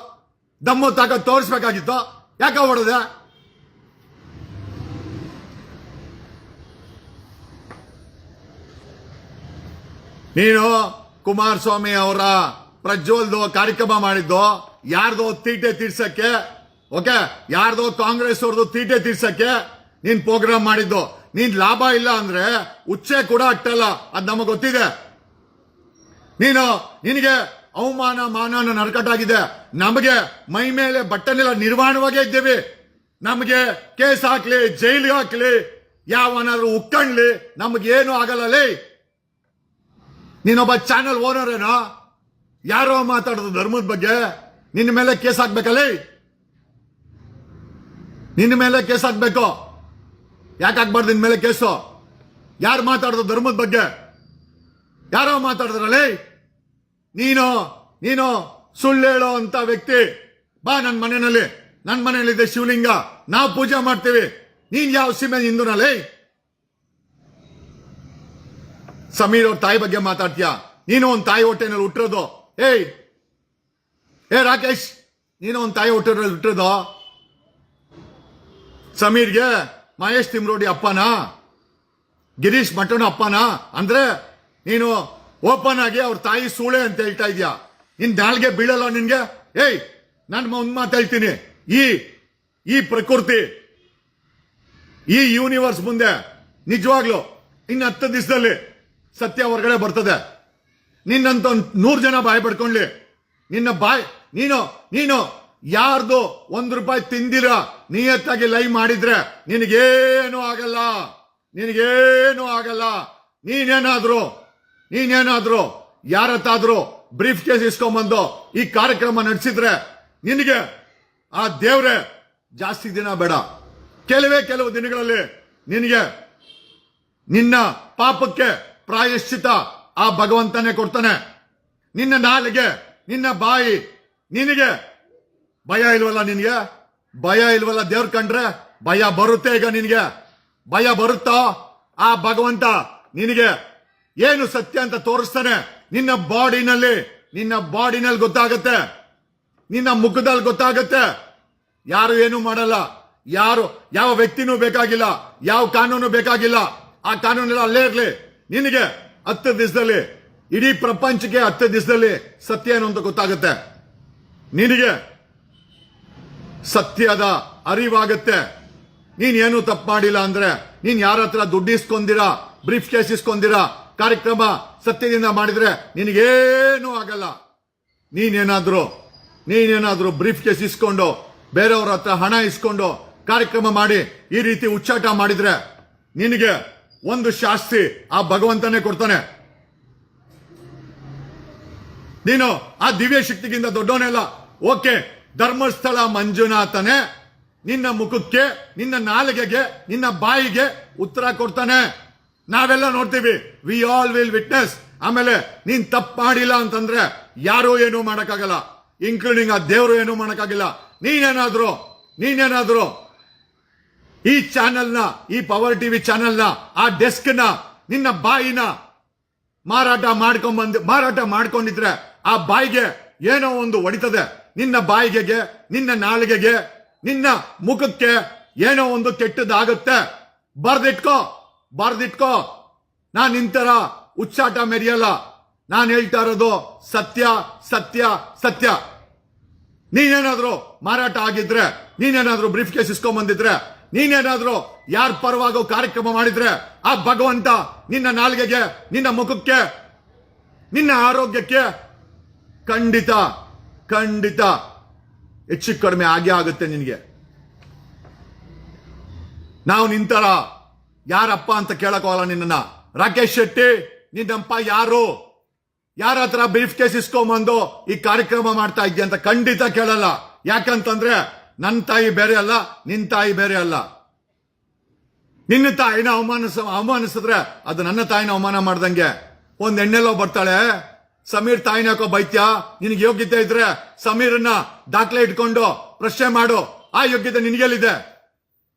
ದಮ್ಮು ತಾಕತ್ ತೋರಿಸ್ಬೇಕಾಗಿತ್ತು. ಯಾಕೆ ಓಡೋದೆ? ನೀನು ಕುಮಾರಸ್ವಾಮಿ ಅವರ ಪ್ರಜ್ವಲ್ದು ಕಾರ್ಯಕ್ರಮ ಮಾಡಿದ್ದು ಯಾರ್ದೋ ತೀಟೆ ತೀರ್ಸಕ್ಕೆ, ಓಕೆ, ಯಾರ್ದೋ ಕಾಂಗ್ರೆಸ್ ಅವ್ರದ್ದು ತೀಟೆ ತೀರ್ಸಕ್ಕೆ ನೀನ್ ಪ್ರೋಗ್ರಾಮ್ ಮಾಡಿದ್ದು. ನೀನ್ ಲಾಭ ಇಲ್ಲ ಅಂದ್ರೆ ಉಚ್ಚೆ ಕೂಡ ಅಟ್ಟಲ್ಲ, ಅದ್ ನಮಗ್ ಗೊತ್ತಿದೆ. ನಿನಗೆ ಅವಮಾನ ಮಾನನ ನರಕಟ್ಟಾಗಿದೆ. ನಮಗೆ ಮೈ ಮೇಲೆ ಬಟ್ಟೆನೆಲ್ಲ ನಿರ್ವಾಣವಾಗೇ ಇದ್ದೇವೆ. ನಮಗೆ ಕೇಸ್ ಹಾಕ್ಲಿ, ಜೈಲಿಗೆ ಹಾಕ್ಲಿ, ಯಾವನಾದ್ರೂ ಉಕ್ಕಣ್ಲಿ, ನಮಗೇನು ಆಗಲ್ಲ. ನೀನೊಬ್ಬ ಚಾನೆಲ್ ಓನರ್ ಏನೋ? ಯಾರೋ ಮಾತಾಡೋದು ಧರ್ಮದ ಬಗ್ಗೆ. ನಿನ್ನ ಮೇಲೆ ಕೇಸ್ ಹಾಕ್ಬೇಕಲ್ಲ? ನಿನ್ನ ಮೇಲೆ ಕೇಸ್ ಹಾಕ್ಬೇಕು. ಯಾಕೆ ಹಾಕ್ಬಾರ್ದು ನಿನ್ ಮೇಲೆ ಕೇಸು? ಯಾರು ಮಾತಾಡೋದು ಧರ್ಮದ ಬಗ್ಗೆ? ಯಾರೋ ಮಾತಾಡಿದ್ರಲ್ಲ. ನೀನು ಸುಳ್ಳು ಹೇಳೋ ಅಂತ ವ್ಯಕ್ತಿ. ಬಾ ನನ್ನ ಮನೆಯಲ್ಲಿದೆ ಶಿವಲಿಂಗ, ನಾವು ಪೂಜೆ ಮಾಡ್ತೀವಿ. ನೀನ್ ಯಾವ ಸೀಮೆ ಹಿಂದೂನಲ್ಲಿ? ಸಮೀರ್ ಅವ್ರ ತಾಯಿ ಬಗ್ಗೆ ಮಾತಾಡ್ತೀಯ? ನೀನು ಒಂದ್ ತಾಯಿ ಹೊಟ್ಟೆನಲ್ಲಿ ಹುಟ್ಟಿರೋದು. ರಾಕೇಶ್, ನೀನು ಒಂದ್ ತಾಯಿ ಹೊಟ್ಟೆನಲ್ಲಿ ಹುಟ್ಟಿರೋದು. ಸಮೀರ್ಗೆ ಮಹೇಶ್ ತಿಮ್ರೋಡಿ ಅಪ್ಪನ, ಗಿರೀಶ್ ಮಠನ ಅಪ್ಪನ ಅಂದ್ರೆ ನೀನು ಓಪನ್ ಆಗಿ ಅವ್ರ ತಾಯಿ ಸೂಳೆ ಅಂತ ಹೇಳ್ತಾ ಇದ್ಯಾ? ನಿನ್ ನಾಲ್ಗೆ ಬೀಳಲ್ಲ ನಿನ್ಗೆ? ನಾನು ಒಂದ್ ಮಾತು ಹೇಳ್ತೀನಿ. ಈ ಪ್ರಕೃತಿ, ಈ ಯೂನಿವರ್ಸ್ ಮುಂದೆ ನಿಜವಾಗ್ಲು ಇನ್ನು 10 ದಿವಸದಲ್ಲಿ ಸತ್ಯ ಹೊರಗಡೆ ಬರ್ತದೆ. ನಿನ್ನಂತ 100 ಜನ ಬಾಯಿ ಪಡ್ಕೊಂಡ್ಲಿ, ನಿನ್ನ ಬಾಯ್ ನೀನು ಯಾರ್ದು ₹1 ತಿಂದಿರ ನಿಯತ್ತಾಗಿ ಲೈವ್ ಮಾಡಿದ್ರೆ ನಿನಗೇನು ಆಗಲ್ಲ. ನೀನೇನಾದ್ರೂ ಯಾರತ್ತಾದ್ರೂ ಬ್ರೀಫ್ ಕೇಸ್ ಇಸ್ಕೊಂಡ್ಬಂದು ಈ ಕಾರ್ಯಕ್ರಮ ನಡೆಸಿದ್ರೆ ನಿನಗೆ ಆ ದೇವ್ರೆ ಜಾಸ್ತಿ ದಿನ ಬೇಡ, ಕೆಲವು ದಿನಗಳಲ್ಲಿ ನಿನಗೆ ನಿನ್ನ ಪಾಪಕ್ಕೆ ಪ್ರಾಯಶ್ಚಿತ ಆ ಭಗವಂತನೇ ಕೊಡ್ತಾನೆ. ನಿನ್ನ ನಾಲಿಗೆ, ನಿನ್ನ ಬಾಯಿ, ನಿನಗೆ ಭಯ ಇಲ್ವಲ್ಲ ದೇವ್ರ ಕಂಡ್ರೆ ಭಯ ಬರುತ್ತೆ. ಈಗ ನಿನಗೆ ಭಯ ಬರುತ್ತೋ? ಆ ಭಗವಂತ ನಿನಗೆ ಏನು ಸತ್ಯ ಅಂತ ತೋರಿಸ್ತಾನೆ. ನಿನ್ನ ಬಾಡಿನಲ್ಲಿ ಗೊತ್ತಾಗತ್ತೆ, ನಿನ್ನ ಮುಖದಲ್ಲಿ ಗೊತ್ತಾಗತ್ತೆ. ಯಾರು ಏನು ಮಾಡಲ್ಲ, ಯಾವ ವ್ಯಕ್ತಿನೂ ಬೇಕಾಗಿಲ್ಲ, ಯಾವ ಕಾನೂನು ಬೇಕಾಗಿಲ್ಲ. ಆ ಕಾನೂನೆಲ್ಲ ಅಲ್ಲೇ ಇರ್ಲಿ. ನಿನಗೆ 10 ದಿವಸದಲ್ಲಿ, ಇಡೀ ಪ್ರಪಂಚಕ್ಕೆ 10 ದಿವಸದಲ್ಲಿ ಸತ್ಯ ಏನು ಅಂತ ಗೊತ್ತಾಗತ್ತೆ. ನಿನಗೆ ಸತ್ಯದ ಅರಿವಾಗತ್ತೆ. ನೀನೇನು ತಪ್ಪು ಮಾಡಿಲ್ಲ ಅಂದ್ರೆ, ನೀನ್ ಯಾರ ಹತ್ರ ದುಡ್ಡು ಇಸ್ಕೊಂದಿರಾ, ಬ್ರೀಫ್ ಕೇಸ್ ಇಸ್ಕೊಂದಿರಾ, ಕಾರ್ಯಕ್ರಮ ಸತ್ಯದಿಂದ ಮಾಡಿದ್ರೆ ನಿನಗೇನು ಆಗಲ್ಲ. ನೀನೇನಾದ್ರೂ ಬ್ರೀಫ್ ಕೇಸ್ ಇಸ್ಕೊಂಡು ಬೇರೆಯವ್ರ ಹತ್ರ ಹಣ ಇಸ್ಕೊಂಡು ಕಾರ್ಯಕ್ರಮ ಮಾಡಿ ಈ ರೀತಿ ಉಚ್ಚಾಟ ಮಾಡಿದ್ರೆ ನಿನಗೆ ಒಂದು ಶಾಸ್ತಿ ಆ ಭಗವಂತನೇ ಕೊಡ್ತಾನೆ. ನೀನು ಆ ದಿವ್ಯ ಶಕ್ತಿಗಿಂತ ದೊಡ್ಡವನೆಲ್ಲ. ಓಕೆ, ಧರ್ಮಸ್ಥಳ ಮಂಜುನಾಥನೇ ನಿನ್ನ ಮುಖಕ್ಕೆ, ನಿನ್ನ ನಾಲಿಗೆಗೆ, ನಿನ್ನ ಬಾಯಿಗೆ ಉತ್ತರ ಕೊಡ್ತಾನೆ. ನಾವೆಲ್ಲ ನೋಡ್ತೀವಿ, ವಿ ಆಲ್ ವಿಲ್ ವಿಟ್ನೆಸ್. ಆಮೇಲೆ ನೀನ್ ತಪ್ಪು ಮಾಡಿಲ್ಲ ಅಂತಂದ್ರೆ ಯಾರು ಏನು ಮಾಡಕ್ಕಾಗಲ್ಲ, ಇನ್ಕ್ಲೂಡಿಂಗ್ ಆ ದೇವರು ಏನು ಮಾಡಕ್ಕಾಗಿಲ್ಲ. ನೀನೇನಾದ್ರೂ ಈ ಚಾನೆಲ್ನ, ಈ ಪವರ್ ಟಿವಿ ಚಾನೆಲ್ನ, ಆ ಡೆಸ್ಕ್ನ, ನಿನ್ನ ಬಾಯಿನ ಮಾರಾಟ ಮಾಡ್ಕೊಂಡಿದ್ರೆ ಆ ಬಾಯಿಗೆ ಏನೋ ಒಂದು ಹೊಡಿತದೆ. ನಿನ್ನ ಬಾಯಿಗೆ, ನಿನ್ನ ನಾಲಿಗೆಗೆ, ನಿನ್ನ ಮುಖಕ್ಕೆ ಏನೋ ಒಂದು ಕೆಟ್ಟದಾಗುತ್ತೆ. ಬರ್ದಿಟ್ಕೋ. ನಾನು ನಿಂತರ ಉಚ್ಚಾಟ ಮೆರೆಯಲ್ಲ. ನಾನು ಹೇಳ್ತಾ ಇರೋದು ಸತ್ಯ. ನೀನೇನಾದ್ರೂ ಮಾರಾಟ ಆಗಿದ್ರೆ, ನೀನೇನಾದ್ರೂ ಬ್ರೀಫ್ ಕೇಸ್ ಇಸ್ಕೊಂಡ್ಬಂದಿದ್ರೆ, ನೀನೇನಾದ್ರೂ ಯಾರ ಪರವಾಗೋ ಕಾರ್ಯಕ್ರಮ ಮಾಡಿದ್ರೆ ಆ ಭಗವಂತ ನಿನ್ನ ನಾಲಿಗೆಗೆ, ನಿನ್ನ ಮುಖಕ್ಕೆ, ನಿನ್ನ ಆರೋಗ್ಯಕ್ಕೆ ಖಂಡಿತ ಹೆಚ್ಚು ಕಡಿಮೆ ಆಗೇ ಆಗುತ್ತೆ ನಿನಗೆ. ನಾವು ನಿಂತರ ಯಾರಪ್ಪ ಅಂತ ಕೇಳಕೋಲ್ಲ ನಿನ್ನ. ರಾಕೇಶ್ ಶೆಟ್ಟಿ ನಿನ್ನಪ್ಪ ಯಾರು? ಯಾರ ಹತ್ರ ಬ್ರೀಫ್ ಕೇಸ್ ಇಸ್ಕೊಂಬಂದು ಈ ಕಾರ್ಯಕ್ರಮ ಮಾಡ್ತಾ ಇದ್ಯಾ ಅಂತ ಖಂಡಿತ ಕೇಳಲ್ಲ. ಯಾಕಂತಂದ್ರೆ ನನ್ನ ತಾಯಿ ಬೇರೆ ಅಲ್ಲ, ನಿನ್ನ ತಾಯಿ ಬೇರೆ ಅಲ್ಲ. ನಿನ್ನ ತಾಯಿನ ಅವಮಾನಿಸಿದ್ರೆ ಅದು ನನ್ನ ತಾಯಿನ ಅವಮಾನ ಮಾಡ್ದಂಗೆ. ಒಂದ್ ಹೆಣ್ಣೆಲ್ಲೋ ಬರ್ತಾಳೆ, ಸಮೀರ್ ತಾಯಿನ ಯಾಕೋ ಬೈತ್ಯ? ನಿನಗೆ ಯೋಗ್ಯತೆ ಇದ್ರೆ ಸಮೀರನ್ನ ದಾಖಲೆ ಇಟ್ಕೊಂಡು ಪ್ರಶ್ನೆ ಮಾಡು. ಆ ಯೋಗ್ಯತೆ ನಿನಗೆಲ್ಲಿದೆ?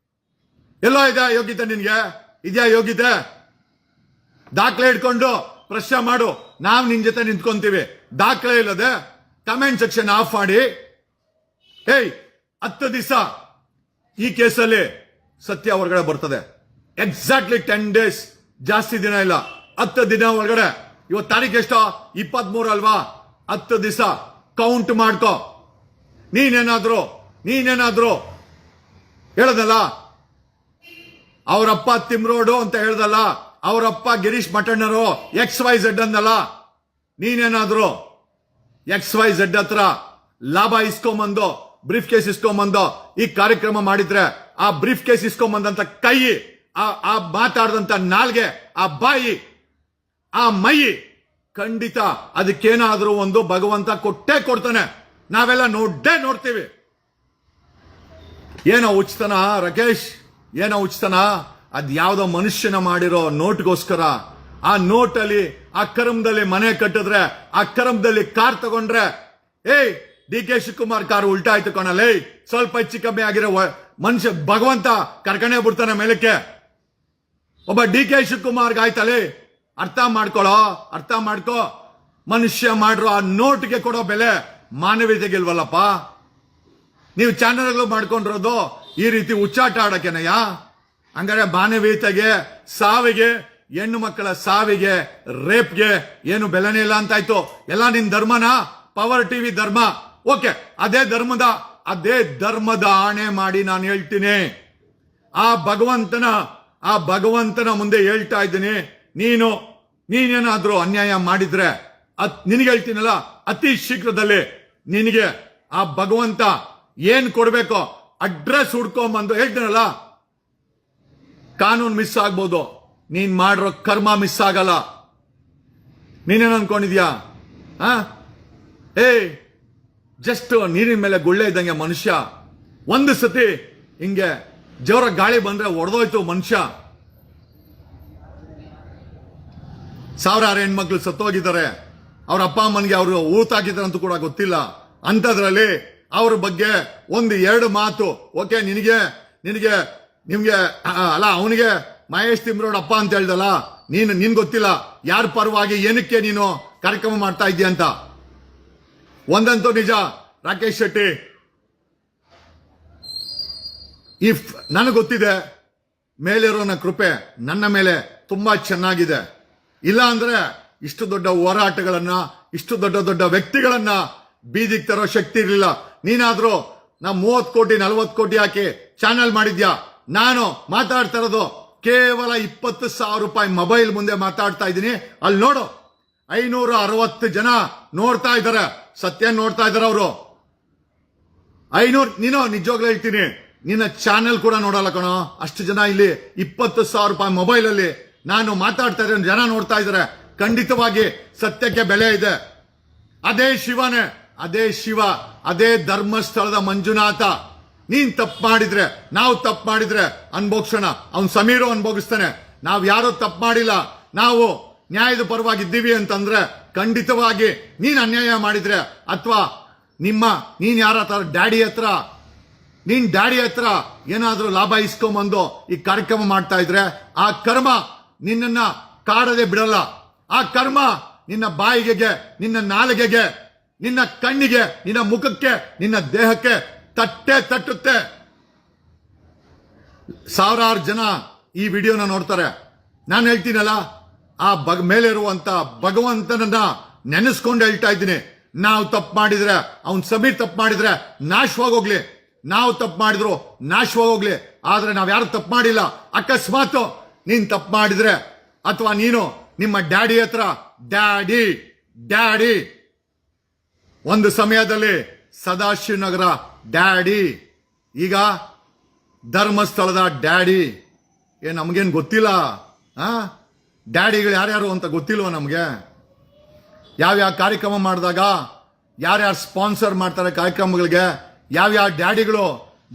ಎಲ್ಲೋ ಇದೆ ಯೋಗ್ಯತೆ? ನಿನ್ಗೆ ಇದೆಯಾ ಯೋಗ್ಯತೆ? ದಾಖಲೆ ಇಟ್ಕೊಂಡು ಪ್ರಶ್ನೆ ಮಾಡು. ನಾವು ನಿನ್ ಜೊತೆ ನಿಂತ್ಕೊಂತೀವಿ. ದಾಖಲೆ ಇಲ್ಲದೆ ಕಮೆಂಟ್ ಸೆಕ್ಷನ್ ಆಫ್ ಮಾಡಿ. 10 ದಿವಸ ಈ ಕೇಸಲ್ಲಿ ಸತ್ಯ ಹೊರಗಡೆ ಬರ್ತದೆ. ಎಕ್ಸಾಕ್ಟ್ಲಿ 10 ಡೇಸ್, ಜಾಸ್ತಿ ದಿನ ಇಲ್ಲ, 10 ದಿನ ಒಳಗಡೆ. ಇವತ್ತು ತಾರೀಕು ಎಷ್ಟೋ? 23 ಅಲ್ವಾ? 10 ದಿವಸ ಕೌಂಟ್ ಮಾಡ್ಕೋ. ನೀನೇನಾದ್ರೂ ಹೇಳದಲ್ಲ, ಅವರಪ್ಪ ತಿಮ್ರೋಡು ಅಂತ ಹೇಳ್ದಲ್ಲ, ಅವರಪ್ಪ ಗಿರೀಶ್ ಮಠಣ್ಣರು XYZ ಅಂದಲ್ಲ. ನೀನೇನಾದ್ರೂ XYZ ಹತ್ರ ಲಾಭ ಇಸ್ಕೊಂಬಂದು, ಬ್ರೀಫ್ ಕೇಸ್ ಇಸ್ಕೊಂಬಂದು ಈ ಕಾರ್ಯಕ್ರಮ ಮಾಡಿದ್ರೆ ಆ ಬ್ರೀಫ್ ಕೇಸ್ ಇಸ್ಕೊಂಬಂದಂತ ಕೈ, ಆ ಮಾತಾಡದಂತ ನಾಲ್ಗೆ, ಆ ಬಾಯಿ, ಆ ಮೈ, ಖಂಡಿತ ಅದಕ್ಕೇನಾದ್ರೂ ಒಂದು ಭಗವಂತ ಕೊಟ್ಟೇ ಕೊಡ್ತಾನೆ. ನಾವೆಲ್ಲ ನೋಡ್ತೀವಿ. ಏನೋ ಉಚಿತನ ರಾಕೇಶ್, ಏನೋ ಉಚಿತನ? ಅದ್ ಯಾವ್ದೋ ಮನುಷ್ಯನ ಮಾಡಿರೋ ನೋಟ್ಗೋಸ್ಕರ. ಆ ನೋಟಲ್ಲಿ, ಆ ಕರ್ಮದಲ್ಲಿ ಮನೆ ಕಟ್ಟಿದ್ರೆ, ಆ ಕರ್ಮದಲ್ಲಿ ಕಾರ್ ತಗೊಂಡ್ರೆ, DK ಶಿವಕುಮಾರ್ ಕಾರ್ ಉಲ್ಟಾ ಆಯ್ತು ಕಣಲ್ಲ. ಸ್ವಲ್ಪ ಹೆಚ್ಚು ಕಮ್ಮಿ ಆಗಿರೋ ಮನುಷ್ಯ ಭಗವಂತ ಕರ್ಕಣೆ ಬಿಡ್ತಾನೆ ಮೇಲಕ್ಕೆ. ಒಬ್ಬ DK ಶಿವಕುಮಾರ್ಗೆ ಆಯ್ತಲ್ಲಿ. ಅರ್ಥ ಮಾಡ್ಕೋ. ಮನುಷ್ಯ ಮಾಡಿರೋ ಆ ನೋಟ್ಗೆ ಕೊಡೋ ಬೆಲೆ ಮಾನವೀಯತೆಗಿಲ್ವಲ್ಲಪ್ಪ. ನೀವು ಚಾನೆಲ್ಗಳು ಮಾಡ್ಕೊಂಡಿರೋದು ಈ ರೀತಿ ಉಚ್ಚಾಟ ಆಡಕ್ಕೆನಯ್ಯ. ಹಂಗಾರೆ ಮಾನವೀಯತೆಗೆ, ಸಾವಿಗೆ, ಹೆಣ್ಣು ಮಕ್ಕಳ ಸಾವಿಗೆ, ರೇಪ್ಗೆ ಏನು ಬೆಲೆನೇ ಇಲ್ಲ ಅಂತಾಯ್ತು. ಎಲ್ಲ ನಿನ್ ಧರ್ಮನ? ಪವರ್ ಟಿವಿ ಧರ್ಮ. ಓಕೆ, ಅದೇ ಧರ್ಮದ ಆಣೆ ಮಾಡಿ ನಾನು ಹೇಳ್ತೀನಿ. ಆ ಭಗವಂತನ ಮುಂದೆ ಹೇಳ್ತಾ ಇದ್ದೀನಿ, ನೀನೇನಾದ್ರೂ ಅನ್ಯಾಯ ಮಾಡಿದ್ರೆ ನಿನಗೆ ಹೇಳ್ತೀನಲ್ಲ, ಅತಿ ಶೀಘ್ರದಲ್ಲಿ ನಿನಗೆ ಆ ಭಗವಂತ ಏನ್ ಕೊಡ್ಬೇಕೋ ಅಡ್ರೆಸ್ ಹುಡ್ಕೊಂಬಂದು ಹೇಳ್ತೀನಲ್ಲ, ಕಾನೂನು ಮಿಸ್ ಆಗ್ಬೋದು, ನೀನ್ ಮಾಡಿರೋ ಕರ್ಮ ಮಿಸ್ ಆಗಲ್ಲ. ನೀನೇನು ಅನ್ಕೊಂಡಿದ್ಯಾ? ಜಸ್ಟ್ ನೀರಿನ ಮೇಲೆ ಗುಳ್ಳೆ ಇದ್ದಂಗೆ ಮನುಷ್ಯ. ಒಂದು ಸತಿ ಹಿಂಗೆ ಜೋರ ಗಾಳಿ ಬಂದ್ರೆ ಒಡೆದೋಯ್ತು ಮನುಷ್ಯ. ಸಾವಿರಾರು ಹೆಣ್ಮಕ್ಳು ಸತ್ತೋಗಿದ್ದಾರೆ, ಅವ್ರ ಅಪ್ಪ ಅಮ್ಮನಿಗೆ ಅವರು ಊತಾಕಿದ್ದಾರೆ ಅಂತ ಕೂಡ ಗೊತ್ತಿಲ್ಲ. ಅಂತದ್ರಲ್ಲಿ ಅವ್ರ ಬಗ್ಗೆ ಒಂದು ಎರಡು ಮಾತು, ಓಕೆ ನಿನಗೆ ನಿಮ್ಗೆ ಅಲ್ಲ, ಅವನಿಗೆ ಮಹೇಶ್ ತಿಮ್ರೋಡ್ ಅಪ್ಪ ಅಂತ ಹೇಳ್ದಲ್ಲ, ನಿನ್ ಗೊತ್ತಿಲ್ಲ ಯಾರ ಪರವಾಗಿ ಏನಕ್ಕೆ ನೀನು ಕಾರ್ಯಕ್ರಮ ಮಾಡ್ತಾ ಇದ್ದೀಯ ಅಂತ. ಒಂದಂತೂ ನಿಜ, ರಾಕೇಶ್ ಶೆಟ್ಟಿ, ಇಫ್ ನನಗೆ ಗೊತ್ತಿದೆ ಮೇಲಿರೋನ ಕೃಪೆ ನನ್ನ ಮೇಲೆ ತುಂಬಾ ಚೆನ್ನಾಗಿದೆ. ಇಲ್ಲ ಅಂದ್ರೆ ಇಷ್ಟು ದೊಡ್ಡ ಹೋರಾಟಗಳನ್ನ, ಇಷ್ಟು ದೊಡ್ಡ ದೊಡ್ಡ ವ್ಯಕ್ತಿಗಳನ್ನ ಬೀದಿಗೆ ತರೋ ಶಕ್ತಿ ಇರಲಿಲ್ಲ. ನೀನಾದ್ರೂ ನಾ 30 ಕೋಟಿ 40 ಕೋಟಿ ಹಾಕಿ ಚಾನೆಲ್ ಮಾಡಿದ್ಯಾ. ನಾನು ಮಾತಾಡ್ತಾ ಇರೋದು ಕೇವಲ 20,000 ರೂಪಾಯಿ ಮೊಬೈಲ್ ಮುಂದೆ ಮಾತಾಡ್ತಾ ಇದ್ದೀನಿ. ಅಲ್ಲಿ ನೋಡು, 560 ಜನ ನೋಡ್ತಾ ಇದ್ದಾರೆ, ಸತ್ಯ ನೋಡ್ತಾ ಇದ್ದಾರೆ ಅವರು. 500, ನೀನು ನಿಜವಾಗ್ಲೂ ಹೇಳ್ತೀನಿ, ನಿನ್ನ ಚಾನೆಲ್ ಕೂಡ ನೋಡಲ್ಲ ಕಣೋ. ಅಷ್ಟು ಜನ ಇಲ್ಲಿ 20,000 ರೂಪಾಯಿ ಮೊಬೈಲ್ ಅಲ್ಲಿ ನಾನು ಮಾತಾಡ್ತಾ ಇದ್ರೆ ಜನ ನೋಡ್ತಾ ಇದ್ದಾರೆ. ಖಂಡಿತವಾಗಿ ಸತ್ಯಕ್ಕೆ ಬೆಲೆ ಇದೆ. ಅದೇ ಶಿವನೇ, ಅದೇ ಶಿವ, ಅದೇ ಧರ್ಮಸ್ಥಳದ ಮಂಜುನಾಥ. ನೀನ್ ತಪ್ಪು ಮಾಡಿದ್ರೆ, ನಾವು ತಪ್ಪು ಮಾಡಿದ್ರೆ ಅನ್ಭೋಗ್ಸೋಣ. ಅವ್ನ್ ಸಮೀರು ಅನ್ಭೋಗಿಸ್ತಾನೆ. ನಾವ್ ಯಾರು ತಪ್ಪು ಮಾಡಿಲ್ಲ, ನಾವು ನ್ಯಾಯದ ಪರವಾಗಿದ್ದೀವಿ ಅಂತಂದ್ರೆ ಖಂಡಿತವಾಗಿ ನೀನ್ ಅನ್ಯಾಯ ಮಾಡಿದ್ರೆ, ಅಥವಾ ನೀನ್ ಯಾರ ನಿನ್ ಡ್ಯಾಡಿ ಹತ್ರ ಏನಾದ್ರೂ ಲಾಭ ಇಸ್ಕೊಂಬಂದು ಈ ಕಾರ್ಯಕ್ರಮ ಮಾಡ್ತಾ ಇದ್ರೆ ಆ ಕರ್ಮ ನಿನ್ನನ್ನ ಕಾಡದೆ ಬಿಡಲ್ಲ. ಆ ಕರ್ಮ ನಿನ್ನ ಬಾಯಿಗೆ, ನಿನ್ನ ನಾಲಿಗೆಗೆ, ನಿನ್ನ ಕಣ್ಣಿಗೆ, ನಿನ್ನ ಮುಖಕ್ಕೆ, ನಿನ್ನ ದೇಹಕ್ಕೆ ತಟ್ಟುತ್ತೆ. ಸಾವಿರಾರು ಜನ ಈ ವಿಡಿಯೋನ ನೋಡ್ತಾರೆ. ನಾನು ಹೇಳ್ತೀನಲ್ಲ, ಆ ಮೇಲಿರುವಂತ ಭಗವಂತನನ್ನ ನೆನೆಸ್ಕೊಂಡು ಹೇಳ್ತಾ ಇದ್ದೀನಿ. ನಾವು ತಪ್ಪು ಮಾಡಿದ್ರೆ, ಅವ್ನ್ ಸಮೀರ್ ತಪ್ಪು ಮಾಡಿದ್ರೆ ನಾಶವಾಗೋಗ್ಲಿ, ನಾವು ತಪ್ಪು ಮಾಡಿದ್ರು ನಾಶವಾಗೋಗ್ಲಿ. ಆದ್ರೆ ನಾವ್ ಯಾರು ತಪ್ಪು ಮಾಡಿಲ್ಲ. ಅಕಸ್ಮಾತ್ ನೀನ್ ತಪ್ಪು ಮಾಡಿದ್ರೆ, ಅಥವಾ ನೀನು ನಿಮ್ಮ ಡ್ಯಾಡಿ ಹತ್ರ ಡ್ಯಾಡಿ ಒಂದು ಸಮಯದಲ್ಲಿ ಸದಾಶಿವನಗರ ಡ್ಯಾಡಿ, ಈಗ ಧರ್ಮಸ್ಥಳದ ಡ್ಯಾಡಿ. ನಮ್ಗೇನ್ ಗೊತ್ತಿಲ್ಲ? ಡ್ಯಾಡಿಗಳು ಯಾರ್ಯಾರು ಅಂತ ಗೊತ್ತಿಲ್ವ ನಮ್ಗೆ? ಯಾವ್ಯಾವ ಕಾರ್ಯಕ್ರಮ ಮಾಡಿದಾಗ ಯಾರ್ಯಾರು ಸ್ಪಾನ್ಸರ್ ಮಾಡ್ತಾರೆ ಕಾರ್ಯಕ್ರಮಗಳಿಗೆ, ಯಾವ್ಯಾವ ಡ್ಯಾಡಿಗಳು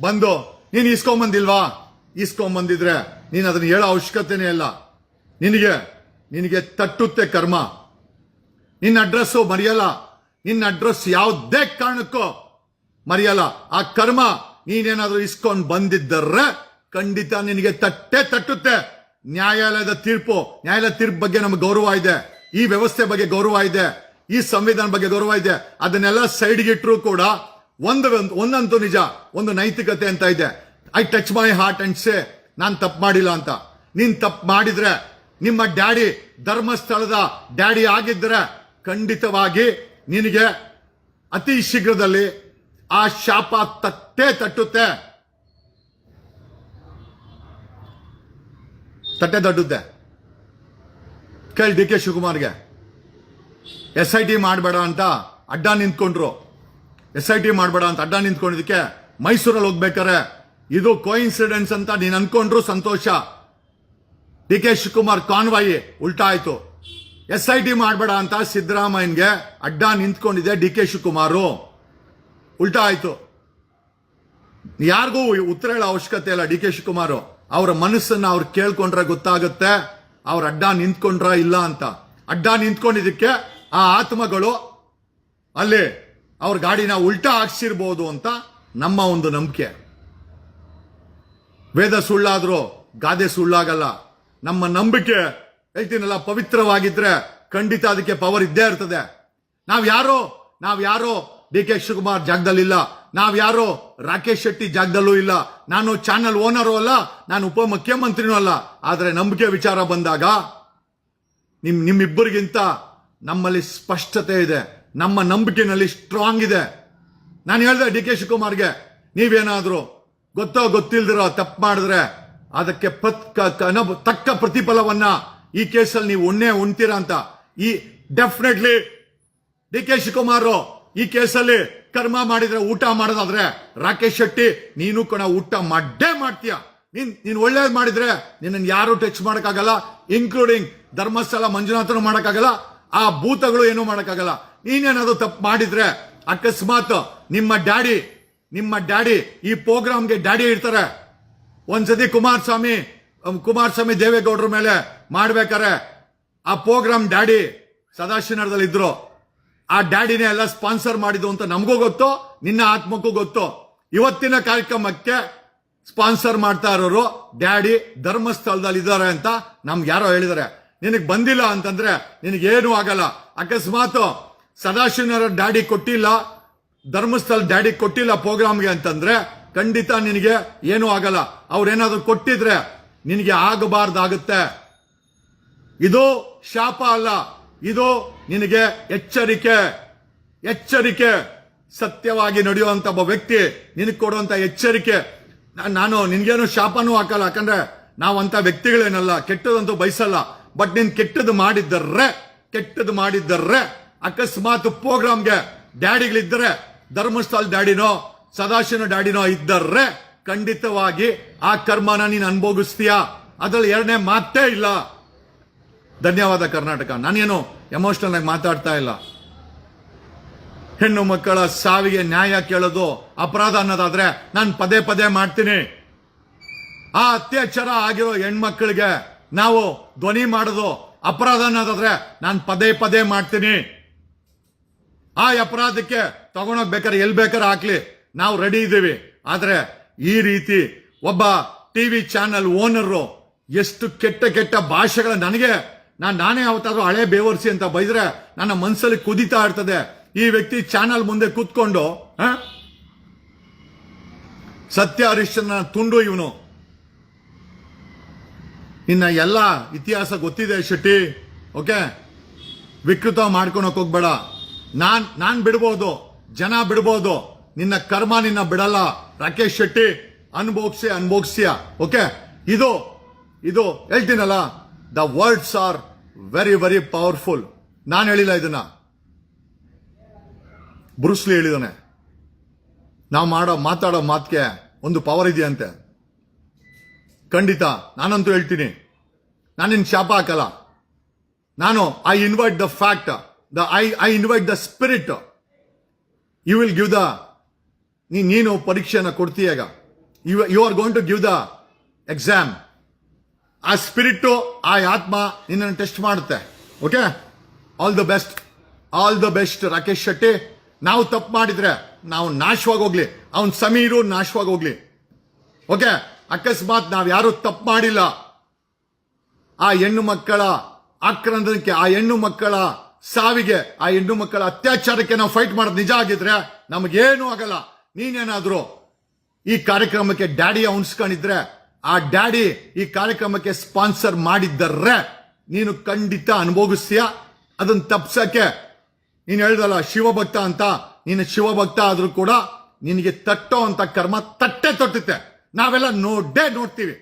ಬಂದು ನೀನು ಇಸ್ಕೊಂಬಂದಿಲ್ವಾ? ಇಸ್ಕೊಂಬಂದಿದ್ರೆ ನೀನು ಅದನ್ನ ಹೇಳೋ ಅವಶ್ಯಕತೆನೇ ಇಲ್ಲ. ನಿನಗೆ ತಟ್ಟುತ್ತೆ ಕರ್ಮ. ನಿನ್ನ ಅಡ್ರೆಸ್ಸು ಮರೆಯಲ್ಲ, ನಿನ್ನ ಅಡ್ರೆಸ್ ಯಾವುದೇ ಕಾರಣಕ್ಕೂ ಮರೆಯಲ್ಲ. ಆ ಕರ್ಮ ನೀನೇನಾದ್ರೂ ಇಸ್ಕೊಂಡು ಬಂದಿದ್ದರೆ ಖಂಡಿತ ನಿನಗೆ ತಟ್ಟುತ್ತೆ. ನ್ಯಾಯಾಲಯದ ತೀರ್ಪು ಬಗ್ಗೆ ನಮಗೆ ಗೌರವ ಇದೆ, ಈ ವ್ಯವಸ್ಥೆ ಬಗ್ಗೆ ಗೌರವ ಇದೆ, ಈ ಸಂವಿಧಾನ ಬಗ್ಗೆ ಗೌರವ ಇದೆ. ಅದನ್ನೆಲ್ಲ ಸೈಡ್ಗಿಟ್ರು ಕೂಡ ಒಂದಂತೂ ನಿಜ, ಒಂದು ನೈತಿಕತೆ ಅಂತ ಇದೆ. I touch my heart and say, ನಾನ್ ತಪ್ಪು ಮಾಡಿಲ್ಲ ಅಂತ. ನೀನ್ ತಪ್ಪು ಮಾಡಿದ್ರೆ, ನಿಮ್ಮ ಡ್ಯಾಡಿ ಧರ್ಮಸ್ಥಳದ ಡ್ಯಾಡಿ ಆಗಿದ್ರೆ ಖಂಡಿತವಾಗಿ ನಿನಗೆ ಅತಿ ಶೀಘ್ರದಲ್ಲಿ ಆ ಶಾಪ ತಟ್ಟುತ್ತೆ. ತಟ್ಟುತ್ತೆ. ಕೇಳಿ ಡಿ ಕೆ ಶಿವಕುಮಾರ್ಗೆ SIT ಮಾಡಬೇಡ ಅಂತ ಅಡ್ಡ ನಿಂತ್ಕೊಂಡ್ರು. SIT ಮಾಡಬೇಡ ಅಂತ ಅಡ್ಡ ನಿಂತ್ಕೊಂಡಿದ್ದಕ್ಕೆ ಮೈಸೂರಲ್ಲಿ ಹೋಗ್ಬೇಕಾರೆ ಇದು ಕೋಇನ್ಸಿಡೆನ್ಸ್ ಅಂತ ನೀನ್ ಅನ್ಕೊಂಡ್ರು ಸಂತೋಷ. ಡಿ ಕೆ ಶಿವಕುಮಾರ್ ಕಾನ್ವಾಯಿ ಉಲ್ಟಾ ಆಯ್ತು. SIT ಮಾಡಬೇಡ ಅಂತ ಸಿದ್ದರಾಮಯ್ಯನ್ಗೆ ಅಡ್ಡ ನಿಂತ್ಕೊಂಡಿದೆ ಡಿ ಕೆ ಶಿವಕುಮಾರ್, ಉಲ್ಟಾ ಆಯ್ತು. ಯಾರಿಗೂ ಉತ್ತರ ಹೇಳೋ ಅವಶ್ಯಕತೆ ಇಲ್ಲ. ಡಿ ಕೆ ಶಿವಕುಮಾರ್ ಅವರ ಮನಸ್ಸನ್ನ ಅವ್ರು ಕೇಳ್ಕೊಂಡ್ರೆ ಗೊತ್ತಾಗುತ್ತೆ ಅವ್ರ ಅಡ್ಡ ನಿಂತ್ಕೊಂಡ್ರ ಇಲ್ಲ ಅಂತ. ಅಡ್ಡ ನಿಂತ್ಕೊಂಡಿದ್ದಕ್ಕೆ ಆ ಆತ್ಮಗಳು ಅಲ್ಲಿ ಅವ್ರ ಗಾಡಿನ ಉಲ್ಟಾ ಹಾಕ್ಸಿರ್ಬೋದು ಅಂತ ನಮ್ಮ ಒಂದು ನಂಬಿಕೆ. ವೇದ ಸುಳ್ಳಾದ್ರೂ ಗಾದೆ ಸುಳ್ಳಾಗಲ್ಲ. ನಮ್ಮ ನಂಬಿಕೆ ಹೇಳ್ತೀನಲ್ಲ, ಪವಿತ್ರವಾಗಿದ್ರೆ ಖಂಡಿತ ಅದಕ್ಕೆ ಪವರ್ ಇದ್ದೇ ಇರ್ತದೆ. ನಾವ್ಯಾರೋ ಡಿ ಕೆ ಶಿವಕುಮಾರ್ ಜಾಗದಲ್ಲಿಲ್ಲ, ನಾವ್ಯಾರೋ ರಾಕೇಶ್ ಶೆಟ್ಟಿ ಜಾಗದಲ್ಲೂ ಇಲ್ಲ. ನಾನು ಚಾನಲ್ ಓನರು ಅಲ್ಲ, ನಾನು ಉಪಮುಖ್ಯಮಂತ್ರಿನೂ ಅಲ್ಲ. ಆದ್ರೆ ನಂಬಿಕೆ ವಿಚಾರ ಬಂದಾಗ ನಿಮ್ಮಿಬ್ಬರಿಗಿಂತ ನಮ್ಮಲ್ಲಿ ಸ್ಪಷ್ಟತೆ ಇದೆ, ನಮ್ಮ ನಂಬಿಕೆನಲ್ಲಿ ಸ್ಟ್ರಾಂಗ್ ಇದೆ. ನಾನು ಹೇಳ್ದೆ ಡಿ ಕೆ ಶಿವಕುಮಾರ್ಗೆ, ನೀವೇನಾದ್ರೂ ಗೊತ್ತೋ ಗೊತ್ತಿಲ್ದಿರೋ ತಪ್ಪು ಮಾಡಿದ್ರೆ ಅದಕ್ಕೆ ತಕ್ಕ ಪ್ರತಿಫಲವನ್ನ ಈ ಕೇಸಲ್ಲಿ ನೀವು ಉಣ್ತೀರಾ ಅಂತ. ಈ ಡೆಫಿನೆಟ್ಲಿ ಡಿ ಕೆ ಶಿವಕುಮಾರ್ ಈ ಕೇಸಲ್ಲಿ ಕರ್ಮ ಮಾಡಿದ್ರೆ ಊಟ ಮಾಡೋದಾದ್ರೆ ರಾಕೇಶ್ ಶೆಟ್ಟಿ ನೀನು ಕಣ ಊಟ ಮಾಡೇ ಮಾಡ್ತೀಯ. ನೀನ್ ಒಳ್ಳೇದ್ ಮಾಡಿದ್ರೆ ನಿನ್ನ ಯಾರು ಟಚ್ ಮಾಡಕ್ಕಾಗಲ್ಲ, ಇನ್ಕ್ಲೂಡಿಂಗ್ ಧರ್ಮಸ್ಥಳ ಮಂಜುನಾಥನು ಮಾಡಕ್ಕಾಗಲ್ಲ, ಆ ಭೂತಗಳು ಏನು ಮಾಡಕ್ಕಾಗಲ್ಲ. ನೀನೇನಾದ್ರು ತಪ್ಪು ಮಾಡಿದ್ರೆ ಅಕಸ್ಮಾತ್ ನಿಮ್ಮ ಡ್ಯಾಡಿ ಈ ಪ್ರೋಗ್ರಾಮ್ಗೆ ಡ್ಯಾಡಿ ಇರ್ತಾರೆ. ಒಂದ್ಸತಿ ಕುಮಾರಸ್ವಾಮಿ ದೇವೇಗೌಡರ ಮೇಲೆ ಮಾಡ್ಬೇಕಾರೆ ಆ ಪ್ರೋಗ್ರಾಮ್ ಡ್ಯಾಡಿ ಸದಾಶಿವನಗರದಲ್ಲಿ ಇದ್ರು. ಆ ಡ್ಯಾಡಿನೇ ಎಲ್ಲ ಸ್ಪಾನ್ಸರ್ ಮಾಡಿದ್ದು ಅಂತ ನಮಗೂ ಗೊತ್ತು, ನಿನ್ನ ಆತ್ಮಕ್ಕೂ ಗೊತ್ತು. ಇವತ್ತಿನ ಕಾರ್ಯಕ್ರಮಕ್ಕೆ ಸ್ಪಾನ್ಸರ್ ಮಾಡ್ತಾ ಇರೋರು ಡ್ಯಾಡಿ ಧರ್ಮಸ್ಥಳದಲ್ಲಿ ಇದ್ದಾರೆ ಅಂತ ನಮ್ಗೆ ಯಾರೋ ಹೇಳಿದಾರೆ. ನಿನಗೆ ಬಂದಿಲ್ಲ ಅಂತಂದ್ರೆ ನಿನಗೇನು ಆಗಲ್ಲ. ಅಕಸ್ಮಾತ್ ಸದಾಶಿವನಗರ ಡ್ಯಾಡಿ ಕೊಟ್ಟಿಲ್ಲ, ಧರ್ಮಸ್ಥಳ ಡ್ಯಾಡಿ ಕೊಟ್ಟಿಲ್ಲ ಪ್ರೋಗ್ರಾಮ್ಗೆ ಅಂತಂದ್ರೆ ಖಂಡಿತ ನಿನಗೆ ಏನೂ ಆಗಲ್ಲ. ಅವ್ರೇನಾದ್ರು ಕೊಟ್ಟಿದ್ರೆ ನಿನಗೆ ಆಗಬಾರ್ದಾಗುತ್ತೆ. ಇದು ಶಾಪ ಅಲ್ಲ, ಇದು ನಿನಗೆ ಎಚ್ಚರಿಕೆ. ಸತ್ಯವಾಗಿ ನಡೆಯುವಂತ ಒಬ್ಬ ವ್ಯಕ್ತಿ ನಿನಗೆ ಕೊಡುವಂತ ಎಚ್ಚರಿಕೆ. ನಾನು ನಿನ್ಗೇನು ಶಾಪನೂ ಹಾಕಲ್ಲ, ಯಾಕಂದ್ರೆ ನಾವಂತ ವ್ಯಕ್ತಿಗಳೇನಲ್ಲ, ಕೆಟ್ಟದಂತೂ ಬಯಸಲ್ಲ. ಬಟ್ ನೀನ್ ಕೆಟ್ಟದ್ದು ಮಾಡಿದ್ದರೆ ಅಕಸ್ಮಾತ್ ಪ್ರೋಗ್ರಾಮ್ಗೆ ಡ್ಯಾಡಿಗಳಿದ್ದರೆ, ಧರ್ಮಸ್ಥಳ ಡ್ಯಾಡಿನೋ ಸದಾಶಿವನ ಡ್ಯಾಡಿನೋ ಇದ್ದರೆ ಖಂಡಿತವಾಗಿ ಆ ಕರ್ಮನ ನೀನು ಅನುಭವಿಸ್ತೀಯ. ಅದ್ರಲ್ಲಿ ಎರಡನೇ ಮಾತೇ ಇಲ್ಲ. ಧನ್ಯವಾದ ಕರ್ನಾಟಕ. ನಾನೇನು ಎಮೋಷನಲ್ ಆಗಿ ಮಾತಾಡ್ತಾ ಇಲ್ಲ. ಹೆಣ್ಣು ಮಕ್ಕಳ ಸಾವಿಗೆ ನ್ಯಾಯ ಕೇಳೋದು ಅಪರಾಧ ಅನ್ನೋದಾದ್ರೆ ನಾನು ಪದೇ ಮಾಡ್ತೀನಿ. ಆ ಅತ್ಯಾಚಾರ ಆಗಿರೋ ಹೆಣ್ಮಕ್ಳಿಗೆ ನಾವು ಧ್ವನಿ ಮಾಡೋದು ಅಪರಾಧ ಅನ್ನೋದಾದ್ರೆ ನಾನು ಪದೇ ಮಾಡ್ತೀನಿ. ಆ ಅಪರಾಧಕ್ಕೆ ತಗೊಂಡೋಗ್ ಬೇಕಾದ್ರೆ ಎಲ್ ಬೇಕಾದ್ರೆ ಹಾಕ್ಲಿ, ನಾವು ರೆಡಿ ಇದ್ದೀವಿ. ಆದ್ರೆ ಈ ರೀತಿ ಒಬ್ಬ ಟಿವಿ ಚಾನೆಲ್ ಓನರು ಎಷ್ಟು ಕೆಟ್ಟ ಭಾಷೆಗಳ ನಾನೇ ಅವತ್ತಾದ್ರೂ ಹಳೆ ಬೇವರ್ಸಿ ಅಂತ ಬೈದ್ರೆ ನನ್ನ ಮನಸ್ಸಲ್ಲಿ ಕುದಿತಾ ಇರ್ತದೆ. ಈ ವ್ಯಕ್ತಿ ಚಾನೆಲ್ ಮುಂದೆ ಕೂತ್ಕೊಂಡು ಸತ್ಯ ಹರಿಶ್ಚಂದ್ರನ ತುಂಡು ಇವನು. ಇನ್ನ ಎಲ್ಲ ಇತಿಹಾಸ ಗೊತ್ತಿದೆ ಶೆಟ್ಟಿ, ಓಕೆ? ವಿಕೃತ ಮಾಡ್ಕೊಳಕ್ ಹೋಗ್ಬೇಡ. ನಾನ್ ಬಿಡ್ಬೋದು, ಜನ ಬಿಡ್ಬೋದು, ನಿನ್ನ ಕರ್ಮ ನಿನ್ನ ಬಿಡಲ್ಲ. ರಾಕೇಶ್ ಶೆಟ್ಟಿ ಅನ್ಭೋಗ್ಸಿಯ, ಓಕೆ? ಇದು ಹೇಳ್ತೀನಲ್ಲ, the words are very powerful. ನಾನು ಹೇಳಿಲ್ಲ ಇದನ್ನ, ಬ್ರೂಸ್ಲಿ ಹೇಳಿದಾನೆ. ನಾವು ಮಾತಾಡೋ ಮಾತಿಗೆ ಒಂದು ಪವರ್ ಇದೆಯಂತೆ. ಖಂಡಿತ ನಾನಂತೂ ಹೇಳ್ತೀನಿ, ನಾನಿನ್ ಶಾಪ ಹಾಕಲ್ಲ. ನಾನು I invite the fact, I invite the spirit. You will give the, ನೀನು ಪರೀಕ್ಷೆನ ಕೊಡ್ತೀಯಾಗ, you are going to give the exam. ಆ ಸ್ಪಿರಿಟ್, ಆ ಆತ್ಮ ನಿನ್ನನ್ನು ಟೆಸ್ಟ್ ಮಾಡುತ್ತೆ, okay? All the best Rakesh Shetty. ನಾವು ತಪ್ಪು ಮಾಡಿದ್ರೆ ನಾವು ನಾಶವಾಗಿ ಹೋಗ್ಲಿ, ಅವನ್ ಸಮೀರು ನಾಶವಾಗಿ ಹೋಗ್ಲಿ, ಓಕೆ? ಅಕಸ್ಮಾತ್ ನಾವ್ ಯಾರು ತಪ್ಪು ಮಾಡಿಲ್ಲ, ಆ ಹೆಣ್ಣು ಮಕ್ಕಳ ಆಕ್ರಂದನಕ್ಕೆ, ಆ ಹೆಣ್ಣು ಮಕ್ಕಳ ಸಾವಿಗೆ, ಆ ಹೆಣ್ಣು ಮಕ್ಕಳ ಅತ್ಯಾಚಾರಕ್ಕೆ ನಾವು ಫೈಟ್ ಮಾಡೋದು ನಿಜ ಆಗಿದ್ರೆ ನಮಗೇನು ಆಗಲ್ಲ. ನೀನೇನಾದ್ರೂ ಈ ಕಾರ್ಯಕ್ರಮಕ್ಕೆ ಡ್ಯಾಡಿ ಉಣಿಸ್ಕೊಂಡಿದ್ರೆ, ಆ ಡ್ಯಾಡಿ ಈ ಕಾರ್ಯಕ್ರಮಕ್ಕೆ ಸ್ಪಾನ್ಸರ್ ಮಾಡಿದ್ದರೆ ನೀನು ಖಂಡಿತ ಅನುಭವಿಸ್ತೀಯ. ಅದನ್ನ ತಪ್ಸಕ್ಕೆ ನೀನು ಹೇಳ್ದಲ್ಲ ಶಿವಭಕ್ತ ಅಂತ, ನೀನು ಶಿವಭಕ್ತ ಆದ್ರೂ ಕೂಡ ನಿನಗೆ ತಟ್ಟೋ ಅಂತ ಕರ್ಮ ತಟ್ಟೆ ತೊಟ್ಟುತ್ತೆ. ನಾವೆಲ್ಲ ನೋಡ್ತೀವಿ.